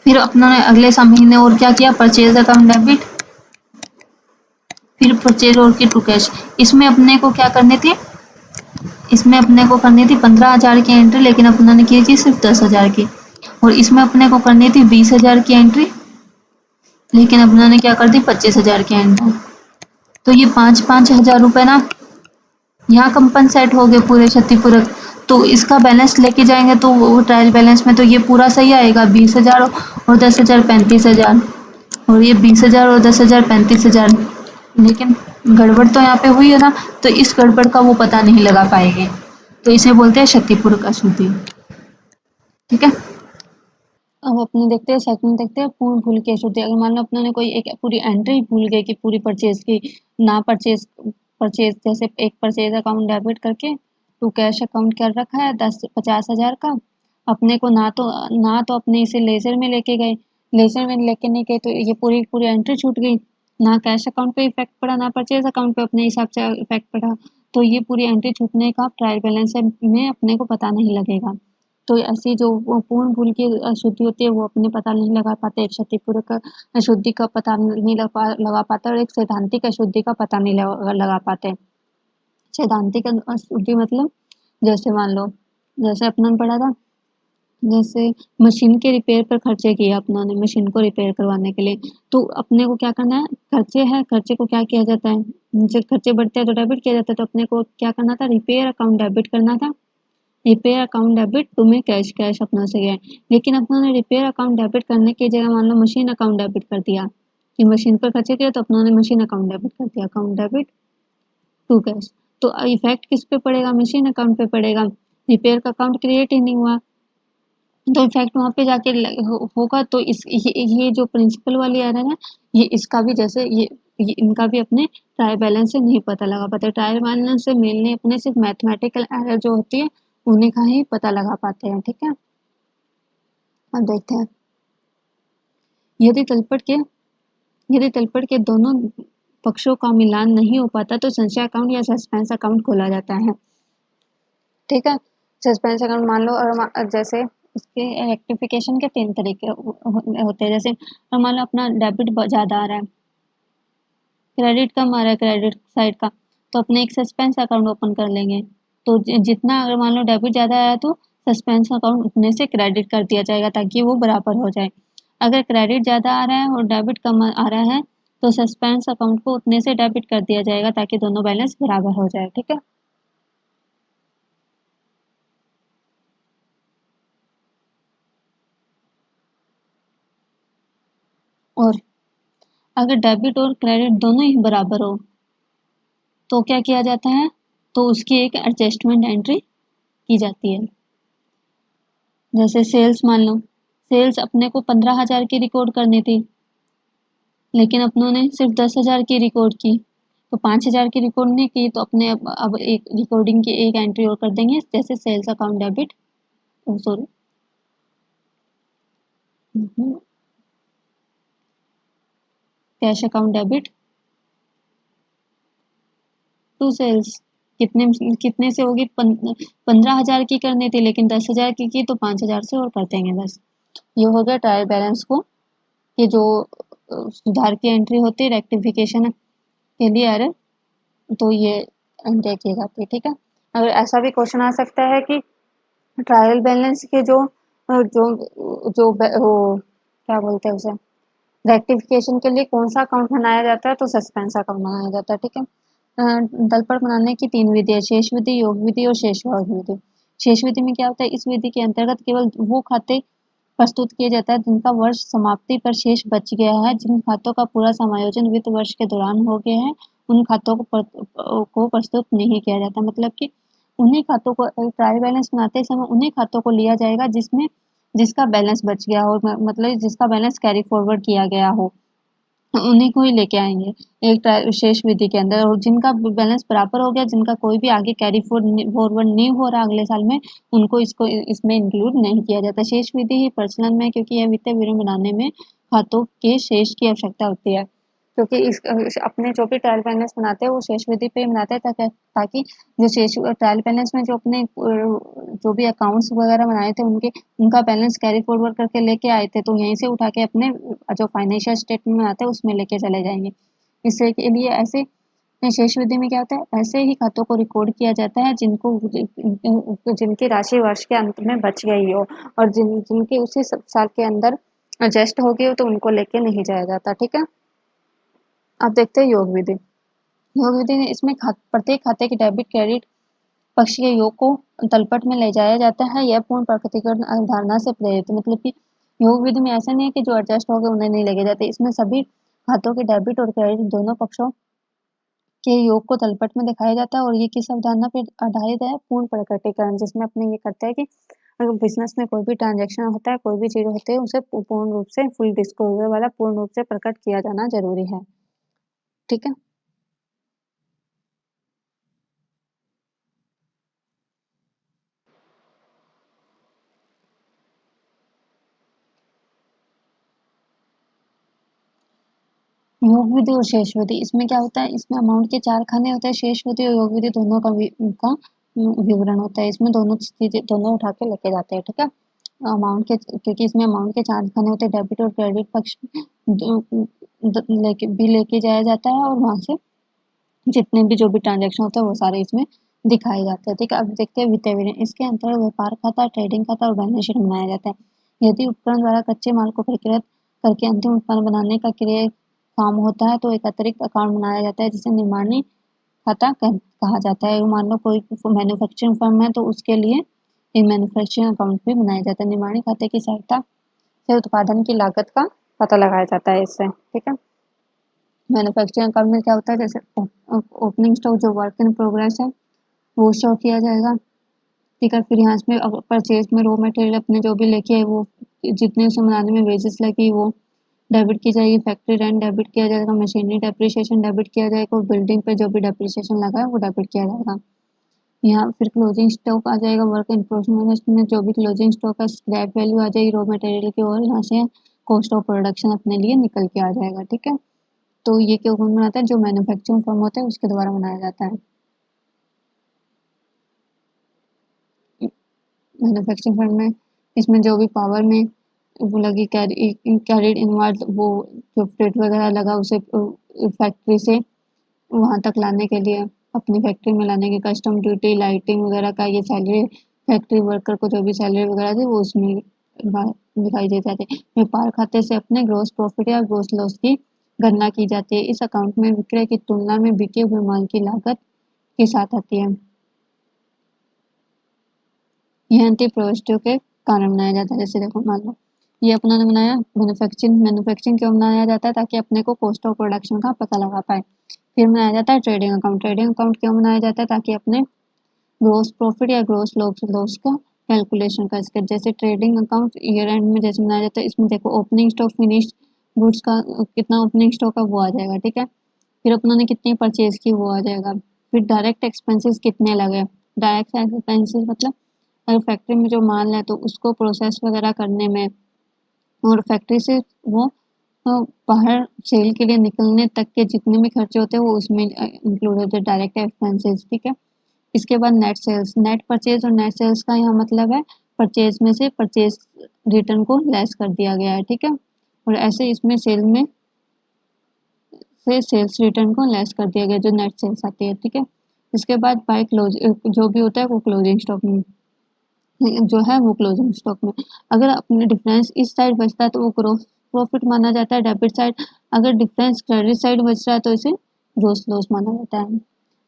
फिर अपनों ने अगले महीने और क्या किया, परचेज अकाउंट डेबिट, फिर परचेज और की टू कैश। इसमें अपने को क्या करनी थी, इसमें अपने को करनी थी 15,000 की एंट्री, लेकिन अपनों ने की थी सिर्फ 10,000 की। और इसमें अपने को करनी थी 20,000 की एंट्री, लेकिन अपनों ने क्या कर दी, 25,000 की एंट्री। तो ये 5-5 हजार रुपए ना यहाँ कंपनसेट हो गए पूरे क्षतिपूरक। तो इसका बैलेंस लेके जाएंगे तो वो ट्रायल बैलेंस में तो ये पूरा सही आएगा, 20,000 और 10,000 35,000, और ये 20,000 और 10,000 35,000। लेकिन गड़बड़ तो यहाँ पे हुई है ना, तो इस गड़बड़ का वो पता नहीं लगा पाएंगे, तो इसे बोलते हैं क्षतिपूरक अशुद्धि। ठीक है। अब अपने देखते हैं सेकंड, देखते हैं पूर्ण भूल की अशुद्धि। अगर मान लो अपने ने कोई एक पूरी एंट्री भूल गई कि पूरी परचेज की, ना परचेज परचेज जैसे एक परचेज अकाउंट डेबिट करके टू कैश अकाउंट कर रखा है 50,000 का। अपने को ना तो अपने इसे लेजर में लेके गए, लेजर में लेके नहीं गए, तो ये पूरी पूरी एंट्री छूट गई। ना कैश अकाउंट पे इफेक्ट पड़ा, ना परचेज अकाउंट पे अपने हिसाब से इफेक्ट पड़ा। तो ये पूरी एंट्री छूटने का ट्रायल बैलेंस में अपने को पता नहीं लगेगा। तो ऐसी जो वो पूर्ण भूल की अशुद्धि होती है वो अपने पता नहीं लगा पाते, एक क्षतिपूरक अशुद्धि का पता नहीं लगा पाते, और एक सैद्धांतिक अशुद्धि का पता नहीं लगा पाते। सैद्धांतिक अशुद्धि मतलब, जैसे मान लो, जैसे अपने ने पढ़ा था, जैसे मशीन के रिपेयर पर खर्चे किए अपनों ने, मशीन को रिपेयर करवाने के लिए। तो अपने को क्या करना है, खर्चे हैं, खर्चे को क्या किया जाता है, जब खर्चे बढ़ते हैं तो डेबिट किया जाता है। तो अपने को क्या करना था, रिपेयर अकाउंट डेबिट करना था। रिपेयर अकाउंट डेबिट तुम्हें कैश कैश अपनों से गया है। लेकिन अपनों ने रिपेयर अकाउंट डेबिट करने की जगह मान लो मशीन अकाउंट डेबिट कर दिया, कि मशीन पर खर्चे किए, तो अपनों ने मशीन अकाउंट डेबिट कर दिया, अकाउंट डेबिट टू कैश। तो इफेक्ट किस पे पड़ेगा, मशीन अकाउंट पे पड़ेगा। रिपेयर का अकाउंट क्रिएट ही नहीं हुआ, तो इफेक्ट वहां पे जाके होगा। तो ये जो प्रिंसिपल वाली एरर है, ये इसका भी जैसे ये इनका भी अपने ट्रायल बैलेंस से नहीं पता लगा पाते। ट्रायल बैलेंस से मेनली अपने सिर्फ मैथमेटिकल एरर जो होती है उन्हीं का ही पता लगा पाते हैं। ठीक है। अब देखते हैं, यदि तलपट के यदि तलपट के दोनों पक्षों का मिलान नहीं हो पाता तो संचय अकाउंट या सस्पेंस अकाउंट खोला जाता है। ठीक है। सस्पेंस अकाउंट मान लो, और जैसे इसके रेक्टिफिकेशन के 3 तरीके होते हैं। जैसे मान लो अपना डेबिट ज़्यादा आ रहा है, क्रेडिट कम आ रहा है क्रेडिट साइड का, तो अपने एक सस्पेंस अकाउंट ओपन कर लेंगे। तो जितना, अगर मान लो डेबिट ज़्यादा आया तो सस्पेंस अकाउंट उतने से क्रेडिट कर दिया जाएगा ताकि वो बराबर हो जाए। अगर क्रेडिट ज़्यादा आ रहा है और डेबिट कम आ रहा है तो सस्पेंस अकाउंट को उतने से डेबिट कर दिया जाएगा ताकि दोनों बैलेंस बराबर हो जाए। ठीक है। और अगर डेबिट और क्रेडिट दोनों ही बराबर हो तो क्या किया जाता है, तो उसकी एक एडजस्टमेंट एंट्री की जाती है। जैसे सेल्स मान लो, सेल्स अपने को 15,000 की रिकॉर्ड करनी थी, लेकिन अपनों ने सिर्फ 10,000 की रिकॉर्ड की, तो 5,000 की रिकॉर्ड नहीं की, तो अपने अब एक रिकॉर्डिंग की एक एंट्री और कर देंगे, जैसे sales account debit, sorry, cash account debit to sales. कितने कितने से होगी, 15,000 की करनी थी, लेकिन 10,000 की तो 5,000 से और कर देंगे बस। ये हो गया ट्रायल बैलेंस को, ये जो सुधार की एंट्री होती है रेक्टिफिकेशन के लिए एरर, तो ये एंट्री की जाती है। ठीक है, अगर ऐसा भी क्वेश्चन आ सकता है कि ट्रायल बैलेंस के जो जो वो क्या बोलते हैं उसे, रेक्टिफिकेशन के लिए कौन सा अकाउंट बनाया जाता है, तो सस्पेंस अकाउंट बनाया जाता है। ठीक है, तलपट बनाने की 3 विधि है, शेष विधि, योग विधि और शेष भाग विधि। शेष विधि में क्या होता है, इस विधि के अंतर्गत केवल वो खाते प्रस्तुत किया जाता है जिनका वर्ष समाप्ति पर शेष बच गया है। जिन खातों का पूरा समायोजन वित्त वर्ष के दौरान हो गया है, उन खातों को प्रस्तुत नहीं किया जाता। मतलब कि उन्हीं खातों को ट्रायल बैलेंस बनाते समय उन्हीं खातों को लिया जाएगा जिसमें जिसका बैलेंस बच गया हो, मतलब जिसका बैलेंस कैरी फॉरवर्ड किया गया हो, उन्हीं को ही लेके आएंगे एक शेष विधि के अंदर। और जिनका बैलेंस बराबर हो गया, जिनका कोई भी आगे कैरी फॉरवर्ड नहीं हो रहा अगले साल में, उनको इसमें इंक्लूड नहीं किया जाता। शेष विधि ही प्रचलन में है, क्योंकि यह वित्तीय विवरण बनाने में खातों के शेष की आवश्यकता होती है। क्योंकि इस अपने जो भी ट्रायल बैलेंस बनाते हैं वो शेष विधि पे ही बनाते हैं, ताकि ताकि जो शेष ट्रायल बैलेंस में जो अपने जो भी अकाउंट्स वगैरह बनाए थे उनका बैलेंस कैरी फॉरवर्ड करके लेके आए थे, तो यहीं से उठा के अपने जो फाइनेंशियल स्टेटमेंट में आता है उसमें लेके चले जाएंगे। इससे के लिए ऐसे शेष विधि में क्या होता है, ऐसे ही खातों को रिकॉर्ड किया जाता है जिनकी राशि वर्ष के अंत में बच गई हो, और जिनकी उसी साल के अंदर एडजस्ट हो गई हो, तो उनको लेके नहीं जाया जाता। ठीक है, अब देखते हैं योग विधि। योग विधि में इसमें प्रत्येक खाते के डेबिट क्रेडिट पक्ष के योग को तलपट में ले जाया जाता है। यह पूर्ण प्रकटीकरण अवधारणा से प्रेरित है। मतलब कि योग विधि में ऐसा नहीं है कि जो एडजस्ट हो गए उन्हें नहीं लेके जाते, इसमें सभी खातों के डेबिट और क्रेडिट दोनों पक्षों के योग को तलपट में दिखाया जाता है। और ये किस अवधारणा पर आधारित है, पूर्ण प्रकटीकरण, जिसमें अपने ये करते हैं कि अगर बिजनेस में कोई भी ट्रांजेक्शन होता है, कोई भी चीज होती है, उसे पूर्ण रूप से फुल डिस्क्लोजर वाला पूर्ण रूप से प्रकट किया जाना जरूरी है। ठीक है, योग विधि और शेष विधि, इसमें क्या होता है, इसमें अमाउंट के 4 खाने होते हैं। शेष विधि और योग विधि दोनों का विवरण होता है। इसमें दोनों चीजें दोनों उठा के लेके जाते हैं। ठीक है, अमाउंट के, क्योंकि इसमें अमाउंट के 4 खाने होते हैं, डेबिट और क्रेडिट पक्ष लेके जाया जाता है, और वहां से जितने भी जो भी ट्रांजेक्शन होते हैं वो सारे इसमें दिखाए जाते हैं। ठीक है, अब देखते हैं वित्तीय विवरण। इसके अंतर्गत व्यापार खाता, ट्रेडिंग खाता और बैलेंस शीट बनाया जाता है। यदि उपकरण द्वारा कच्चे माल को प्रक्रय करके अंतिम उत्पादन बनाने का क्रिया काम होता है, तो एक अतिरिक्त अकाउंट बनाया जाता है जिसे निर्माणी खाता कहा जाता है। मान लो कोई मैन्युफैक्चरिंग फर्म है, तो उसके लिए एक मैन्युफैक्चरिंग अकाउंट भी बनाया जाता है। निर्माणी खाते की सहायता से उत्पादन की लागत का पता लगाया जाता है इससे। ठीक है, मैन्युफैक्चरिंग अकाउंट में क्या होता है, जैसे ओपनिंग स्टॉक जो वर्क इन प्रोग्रेस है वो शो किया जाएगा। ठीक है, फिर यहाँ इसमें परचेज में रॉ मटेरियल अपने जो भी लेके आए वो जितने उसे बनाने में वेजेस लगी वो डेबिट की जाएगी। फैक्ट्री रेंट डेबिट किया जाएगा, मशीनरी डेप्रिसिएशन डेबिट किया जाएगा, और बिल्डिंग पे जो भी डेप्रिसिएशन लगा है वो डेबिट किया जाएगा। यहाँ फिर क्लोजिंग स्टॉक आ जाएगा, वर्क इन प्रोग्रेस में जो भी क्लोजिंग स्टॉक का स्क्रैप वैल्यू आ जाएगी रॉ मटेरियल की, और यहाँ से कॉस्ट ऑफ प्रोडक्शन अपने लिए निकल के आ जाएगा। ठीक है, तो ये क्यों कौन बनाता है, जो मैन्युफैक्चरिंग फर्म होता है उसके द्वारा बनाया जाता है। मैन्युफैक्चरिंग फर्म में इसमें जो भी पावर में वो लगी कैरिड इनवर्ड, वो जो फ्रेट वगैरह लगा उसे फैक्ट्री से वहां तक लाने के लिए, अपनी फैक्ट्री में लाने की कस्टम ड्यूटी, लाइटिंग वगैरह का ये सैलरी, फैक्ट्री वर्कर को जो भी सैलरी वगैरह थी वो उसमें दिखाई दे जाती है। व्यापार खाते से अपने ग्रोस प्रॉफिट या ग्रोस लॉस की गणना की जाती है। इस अकाउंट में विक्रय की तुलना में बिके हुए माल की लागत के साथ आती है। यह अंतिम प्रविष्टियों के कारण बनाया जाता है। जैसे देखो मान लो ये अपना ने बनाया मैन्युफैक्चरिंग क्यों बनाया जाता है, ताकि अपने को कॉस्ट ऑफ प्रोडक्शन का पता लगा पाए। फिर बनाया जाता है ट्रेडिंग अकाउंट क्यों बनाया जाता है, ताकि अपने ग्रोस प्रॉफिट या ग्रोस लॉस का कैलकुलेशन कर सके। जैसे ट्रेडिंग अकाउंट ईयर एंड में जैसे बनाया जाता है, इसमें देखो ओपनिंग स्टॉक फिनिश गुड्स का कितना ओपनिंग स्टॉक है वो आ जाएगा, ठीक है। फिर अपनों ने कितनी परचेज की वो आ जाएगा। फिर डायरेक्ट एक्सपेंसेस कितने लगे, डायरेक्ट एक्सपेंसेस मतलब अगर फैक्ट्री में जो माल है तो उसको प्रोसेस वगैरह करने में, और फैक्ट्री से वो बाहर सेल के लिए निकलने तक के जितने भी खर्चे होते हैं वो उसमें इंक्लूड होते हैं, डायरेक्ट एक्सपेंसेस, ठीक है। इसके बाद नेट सेल्स, नेट परचेज और नेट सेल्स का यहाँ मतलब है परचेज में से परचेज रिटर्न को लेस कर दिया गया है, ठीक है। और ऐसे इसमें सेल में से सेल्स रिटर्न को लेस कर दिया गया जो नेट सेल्स आती है, ठीक है। इसके बाद बाय क्लोज जो भी होता है वो क्लोजिंग स्टॉक में जो है वो क्लोजिंग स्टॉक में। अगर अपने डिफरेंस इस साइड बचता है तो वो ग्रोस प्रॉफिट माना जाता है डेबिट साइड, अगर डिफरेंस क्रेडिट साइड बच रहा है तो इसे ग्रोस लॉस माना जाता है।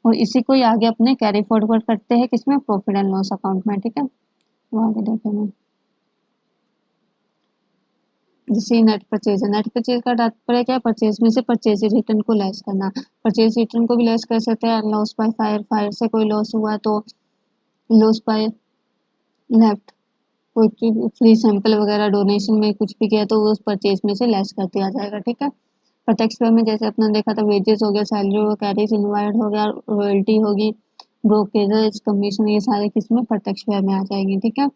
और इसी को ही आगे अपने कैरी फॉरवर्ड करते हैं किसमें, प्रॉफिट एंड लॉस अकाउंट में, ठीक है। वो आगे देखेंगे। जैसे नेट परचेज का तात्पर्य क्या है, परचेज में से परचेज रिटर्न को लेस करना। परचेज रिटर्न को भी लेस कर सकते हैं, लॉस बाय फायर, फायर से कोई लॉस हुआ तो लॉस बाय लेफ्ट, कोई फ्री सैंपल वगैरह डोनेशन में कुछ भी किया तो वो उस परचेज में से लेस कर दिया जाएगा, ठीक है। प्रत्यक्ष व्यय में जैसे अपने देखा था वेजेस हो गया, सैलरी हो गया, कैरेज इनवाइड हो गया, रॉयल्टी होगी, ब्रोकरेज कमीशन, ये सारे किसमें प्रत्यक्ष व्यय में आ जाएंगे, ठीक है।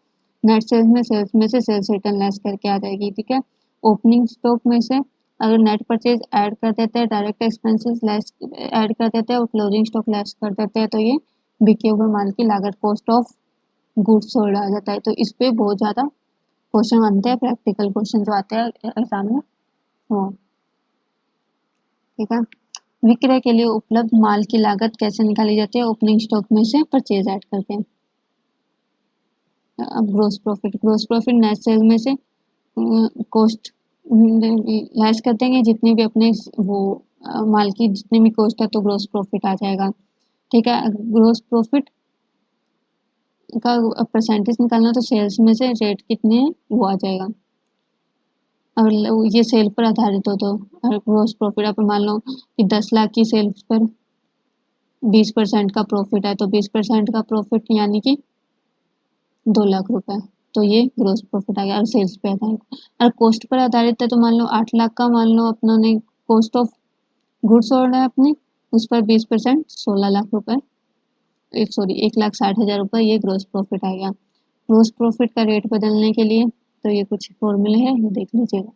नेट सेल्स में से सेल्स रिटर्न लेस करके आ जाएगी, ठीक है। ओपनिंग स्टॉक में से अगर नेट परचेज ऐड कर देते हैं, डायरेक्ट एक्सपेंसेस लेस ऐड कर देते हैं और क्लोजिंग स्टॉक लेस कर देते हैं तो ये बिके हुए माल की लागत कॉस्ट ऑफ गुड्स सोल्ड आ जाता है। तो इस पे बहुत ज़्यादा क्वेश्चन बनते हैं, प्रैक्टिकल क्वेश्चन जो आते हैं एग्जाम में वो, ठीक है। विक्रय के लिए उपलब्ध माल की लागत कैसे निकाली जाती है, ओपनिंग स्टॉक में से परचेज ऐड करके। अब ग्रोस प्रॉफिट नेट सेल में से कॉस्ट लेस कर देंगे जितनी भी अपने वो माल की जितनी भी कॉस्ट है तो ग्रोस प्रॉफिट आ जाएगा, ठीक है। ग्रोस प्रॉफिट का परसेंटेज निकालना तो सेल्स में से रेट कितने हैं वो आ जाएगा। अगर ये सेल पर आधारित हो तो ग्रोस प्रॉफिट आप मान लो कि 10 लाख की सेल्स पर 20% का प्रॉफिट है तो 20% का प्रॉफिट यानी कि 2 लाख रुपए, तो ये ग्रोस प्रॉफिट आ गया और सेल्स पे आधारित। अगर कॉस्ट पर आधारित है तो मान लो 8 लाख का मान लो अपनों ने कॉस्ट ऑफ गुड्स ऑर्डर है अपनी, उस पर 20% 16 लाख रुपए, एक सॉरी 1,60,000 रुपये, ये ग्रोस प्रॉफिट आ गया। ग्रोस प्रॉफिट का रेट बदलने के लिए तो ये कुछ फॉर्मूले हैं, ये देख लीजिएगा।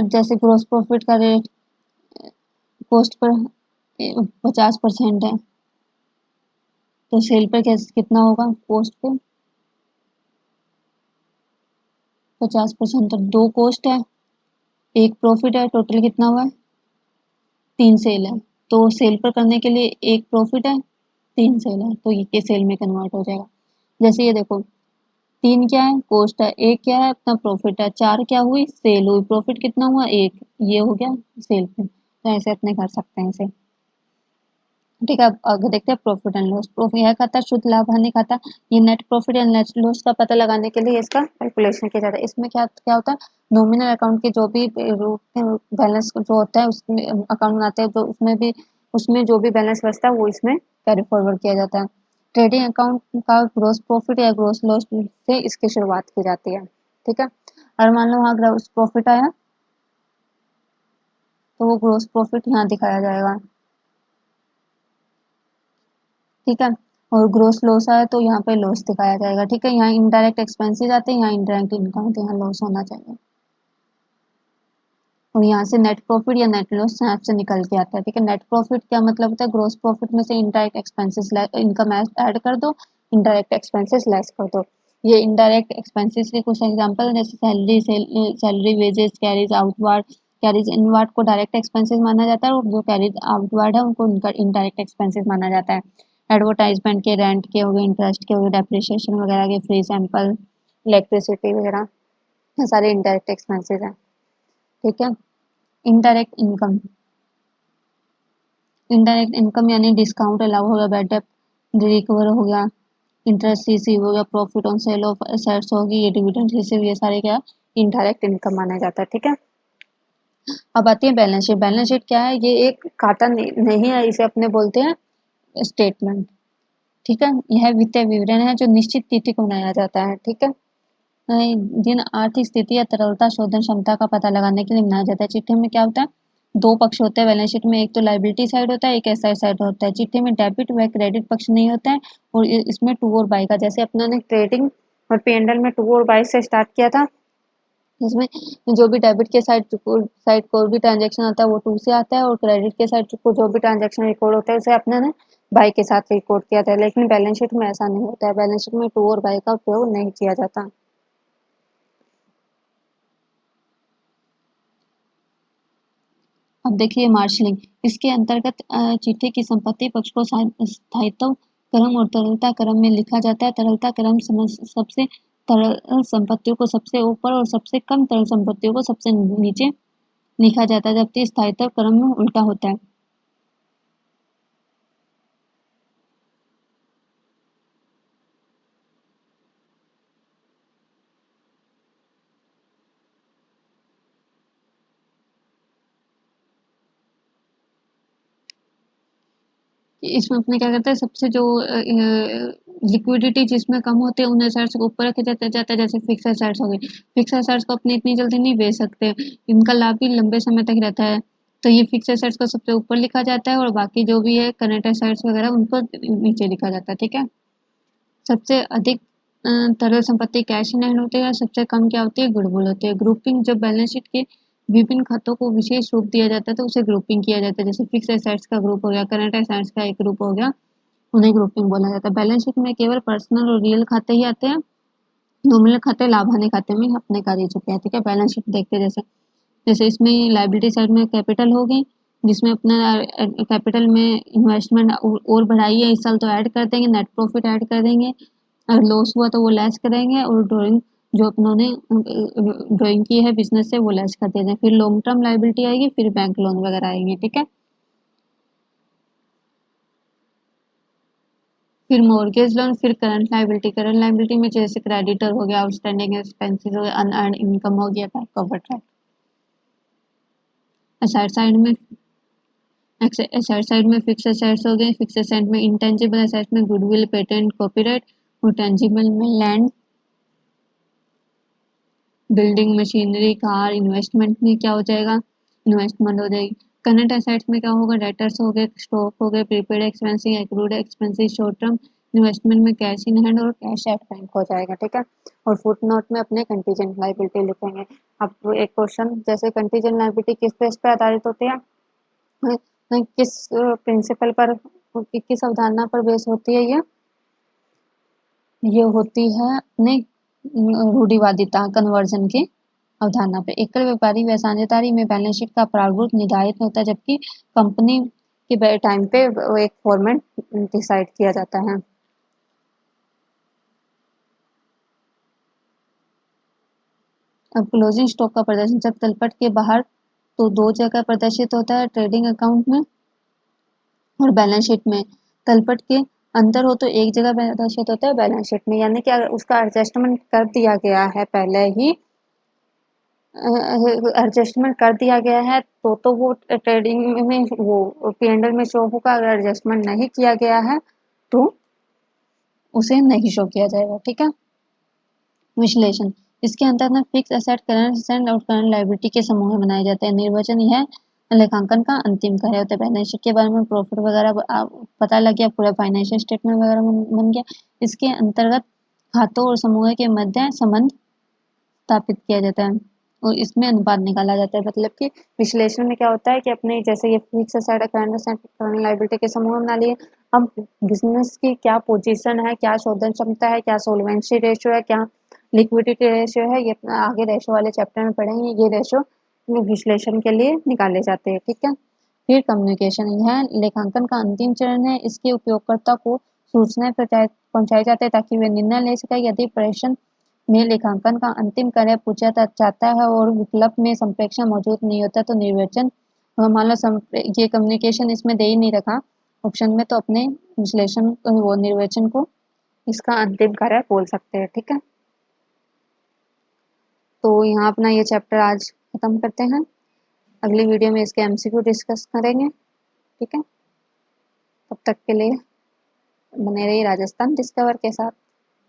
जैसे ग्रोस प्रॉफिट का रेट कॉस्ट पर 50% है तो सेल पर कैसे कितना होगा, कॉस्ट पे 50%, तो 2 कॉस्ट है 1 प्रॉफिट है, टोटल कितना हुआ है 3 सेल है। तो सेल पर करने के लिए 1 प्रॉफिट है 3 सेल है तो ये सेल में कन्वर्ट हो जाएगा। जैसे ये देखो 3 क्या है कॉस्ट है, 1 क्या है अपना प्रॉफिट है, 4 क्या हुई सेल हुई, प्रॉफिट कितना हुआ 1, ये हो गया सेल पे। तो ऐसे अपने कर सकते हैं इसे, ठीक है। अब आगे देखते हैं प्रॉफिट एंड लॉस। प्रॉफिट यह खाता शुद्ध लाभ हानि खाता, ये नेट प्रॉफिट या नेट लॉस का पता लगाने के लिए इसका कैलकुलेशन किया जाता है। इसमें क्या क्या होता है, नॉमिनल अकाउंट के जो भी बैलेंस जो होता है उसमें अकाउंट बनाते हैं, जो उसमें जो भी बैलेंस बचता है वो इसमें कैरी फॉरवर्ड किया जाता है। ट्रेडिंग अकाउंट का ग्रोस प्रॉफिट या ग्रोस लॉस से इसकी शुरुआत की जाती है, ठीक है। और मान लो वहाँ ग्रोस प्रॉफिट आया तो वो ग्रोस प्रॉफिट यहाँ दिखाया जाएगा, ठीक है। और ग्रोस लॉस आया तो यहाँ पे लॉस दिखाया जाएगा, ठीक है। यहाँ इनडायरेक्ट एक्सपेंसेस आते हैं, यहाँ इनडायरेक्ट इनकम आते हैं, यहाँ लॉस होना चाहिए। और यहाँ से नेट प्रॉफिट या नेट लॉस यहाँ से निकल के आता है, ठीक है। नेट प्रॉफिट क्या मतलब होता है, ग्रोस प्रॉफिट में से इनडायरेक्ट एक्सपेंसेस इनकम ऐड कर दो, इनडायरेक्ट एक्सपेंसेस लेस कर दो। ये इनडायरेक्ट एक्सपेंसेस के कुछ एग्जांपल जैसे salary wages carries outward, carries inward को डायरेक्ट एक्सपेंसेस माना जाता है और जो कैरीज आउटवार्ड है उनको इनडायरेक्ट एक्सपेंसेस माना जाता है। एडवर्टाइजमेंट के, रेंट के हो गए, इंटरेस्ट के हो गए, डेप्रिसिएशन वगैरह के, फ्री सैंपल, इलेक्ट्रिसिटी वगैरह, ये सारे इनडायरेक्ट एक्सपेंसेस हैं, ठीक है। इनडायरेक्ट इनकम, इनडायरेक्ट इनकम यानी डिस्काउंट अलाउ हो गया, बैड डेट रिकवर हो गया, इंटरेस्ट रिसीव हो गया, profit on sale of assets होगी, ये डिविडेंड रिसीव, ये सारे क्या इनडायरेक्ट इनकम माना जाता है, ठीक है। अब आती है बैलेंस शीट। बैलेंस शीट क्या है? ये एक खाता नहीं है, इसे अपने बोलते हैं स्टेटमेंट, ठीक है। यह वित्तीय विवरण है जो निश्चित तिथि को बनाया जाता है, ठीक है। जिन आर्थिक स्थिति या तरलता शोधन क्षमता का पता लगाने के लिए बनाया जाता है। चिट्ठी में क्या होता है? दो पक्ष होते हैं बैलेंस शीट में, एक तो लाइबिलिटी साइड होता है, एक एसेट साइड होता है। चिट्ठी में डेबिट व क्रेडिट पक्ष नहीं होता है, और इसमें टू और बाई का, जैसे अपना ने ट्रेडिंग और पी&एल में टू और बाई से स्टार्ट किया था, इसमें जो भी डेबिट के साइड कोई भी ट्रांजेक्शन आता है वो टू से आता है, और क्रेडिट के साइड को जो भी ट्रांजेक्शन रिकॉर्ड होता है उसे अपने ने बाई के साथ रिकॉर्ड किया था। लेकिन बैलेंस शीट में ऐसा नहीं होता है, बैलेंस शीट में टू और बाई का उपयोग नहीं किया जाता। अब देखिए मार्शलिंग, इसके अंतर्गत चिट्ठी की संपत्ति पक्ष को स्थायित्व क्रम और तरलता क्रम में लिखा जाता है। तरलता क्रम सबसे तरल संपत्तियों को सबसे ऊपर और सबसे कम तरल संपत्तियों को सबसे नीचे लिखा जाता है, जबकि स्थायित्व क्रम में उल्टा होता है। इसमें अपने क्या करते हैं, सबसे जो लिक्विडिटी जिसमें कम होती है उन एसेट्स को ऊपर रखे जाता है, जैसे फिक्स एसेट्स हो गए। फिक्स एसेट्स को अपने इतनी जल्दी नहीं बेच सकते, इनका लाभ भी लंबे समय तक रहता है, तो ये फिक्स एसेट्स को सबसे ऊपर लिखा जाता है, और बाकी जो भी है करंट एसेट्स वगैरह उनको नीचे लिखा जाता है, ठीक है। सबसे अधिक तरल संपत्ति कैश इन हैंड होती है, सबसे कम क्या होती है? गुडविल होती है। ग्रुपिंग, जब बैलेंस शीट के विभिन्न खातों को विशेष रूप दिया जाता है तो उसे ग्रुपिंग किया जाता है, जैसे फिक्स एसेट्स का ग्रुप हो गया, करंट एसेट्स का एक ग्रुप हो गया, उन्हें ग्रुपिंग बोला जाता है। बैलेंस शीट में केवल पर्सनल और रियल खाते ही आते हैं, नॉमिनल खाते लाभ हानि खाते में अपने कार्य चुके हैं, ठीक है। बैलेंस शीट देखते हैं, जैसे जैसे इसमें लाइबिलिटी साइड में कैपिटल होगी, जिसमें अपना कैपिटल में इन्वेस्टमेंट और बढ़ाई है इस साल तो ऐड कर देंगे, नेट प्रॉफिट ऐड कर देंगे, अगर लॉस हुआ तो वो लेस करेंगे, और ड्राइंग जो अपनों ने ड्राइंग की है बिजनेस से वो लेस कर देंगे। फिर लॉन्ग टर्म लाइबिलिटी आएगी, फिर बैंक लोन वगैरह आएंगे, ठीक है। फिर मॉर्गेज लोन, फिर करंट लाइबिलिटी। करंट लाइबिलिटी में जैसे क्रेडिटर हो गया, आउटस्टैंडिंग एक्सपेंसेस हो गया, अनअर्न्ड इनकम हो गया, बैंक ओवरड्राफ्ट। एसेट साइड में एसेट साइड में फिक्स एसेट्स हो गए, फिक्स एसेट में इंटेंजिबल एसेट में गुडविल, पेटेंट, कॉपीराइट, और टेंजिबल में land, building, machinery, car. Investment में क्या हो जाएगा? इन्वेस्टमेंट हो जाएगी। करंट एसेट्स में क्या होगा? डेटर्स हो गए, स्टॉक हो गए, prepaid expensive, accrued expensive, short term. Investment में कैश इन हैंड और कैश एट बैंक हो जाएगा, ठीक है। और फुट नोट में अपने कंटीजेंट लायबिलिटी लिखेंगे। अब एक क्वेश्चन, जैसे कंटीजेंट लायबिलिटी किस बेस पर आधारित होती है? किस प्रिंसिपल पर, किस अवधारणा पर बेस होती है? ये होती है अपने रूढ़िवादिता, कन्वर्जन की अवधारणा पे। एकल व्यापारी व साझेदारी में बैलेंस शीट का प्रारूप निर्धारित होता है, जबकि कंपनी के टाइम पे वो एक फॉर्मेट डिसाइड किया जाता है। अब क्लोजिंग स्टॉक का प्रदर्शन, जब तलपट के बाहर तो दो जगह प्रदर्शित होता है, ट्रेडिंग अकाउंट में और बैलेंस शीट में। तलपट के अंदर हो तो एक जगह प्रदर्शित होता है बैलेंस शीट में, यानी कि अगर उसका एडजस्टमेंट कर दिया गया है पहले ही, एडजस्टमेंट कर दिया गया है तो वो ट्रेडिंग में वो पी&एल में शो होगा। अगर एडजस्टमेंट नहीं किया गया है तो उसे नहीं शो किया जाएगा, ठीक है। विश्लेषण, इसके अंतर्गत फिक्स एसेट, करंट एसेट और करंट लायबिलिटी के समूह बनाए जाते हैं। निर्वचन, यह लेखांकन का अंतिम कार्य होता है। बैलेंस शीट के बारे में प्रॉफिट वगैरह पता लग गया, पूरा फाइनेंशियल स्टेटमेंट वगैरह बन गया। इसके अंतर्गत खातों और समूह के मध्य संबंध स्थापित किया जाता है, और इसमें अनुपात निकाला जाता है। मतलब कि विश्लेषण में क्या होता है कि अपने जैसे ये fix asset, current asset, current liability के समूह बना लिए, हम बिजनेस की क्या पोजीशन है, क्या शोधन क्षमता है, क्या सोल्वेंसी रेशियो है, क्या लिक्विडिटी रेशियो है, ये आगे रेशियो वाले चैप्टर में पढ़ेंगे। ये रेशियो विश्लेषण के लिए निकाले जाते हैं, ठीक है। फिर कम्युनिकेशन, यह लेखांकन का अंतिम चरण है। इसके उपयोगकर्ता को सूचनाएं पहुंचाई जाती है ताकि वे निर्णय ले सके। यदि प्रश्न में लेखांकन का अंतिम कार्य पूछा जाता है और विकल्प में संप्रेषण मौजूद नहीं होता तो निर्वचन, मान लो ये कम्युनिकेशन इसमें दे ही नहीं रखा ऑप्शन में, तो अपने विश्लेषण वो निर्वचन को इसका अंतिम कार्य बोल सकते हैं। ठीक है, तो यहाँ अपना ये चैप्टर आज खत्म करते हैं। अगली वीडियो में इसके एमसीक्यू डिस्कस करेंगे। ठीक है, तब तक के लिए बने रहिए राजस्थान डिस्कवर के साथ।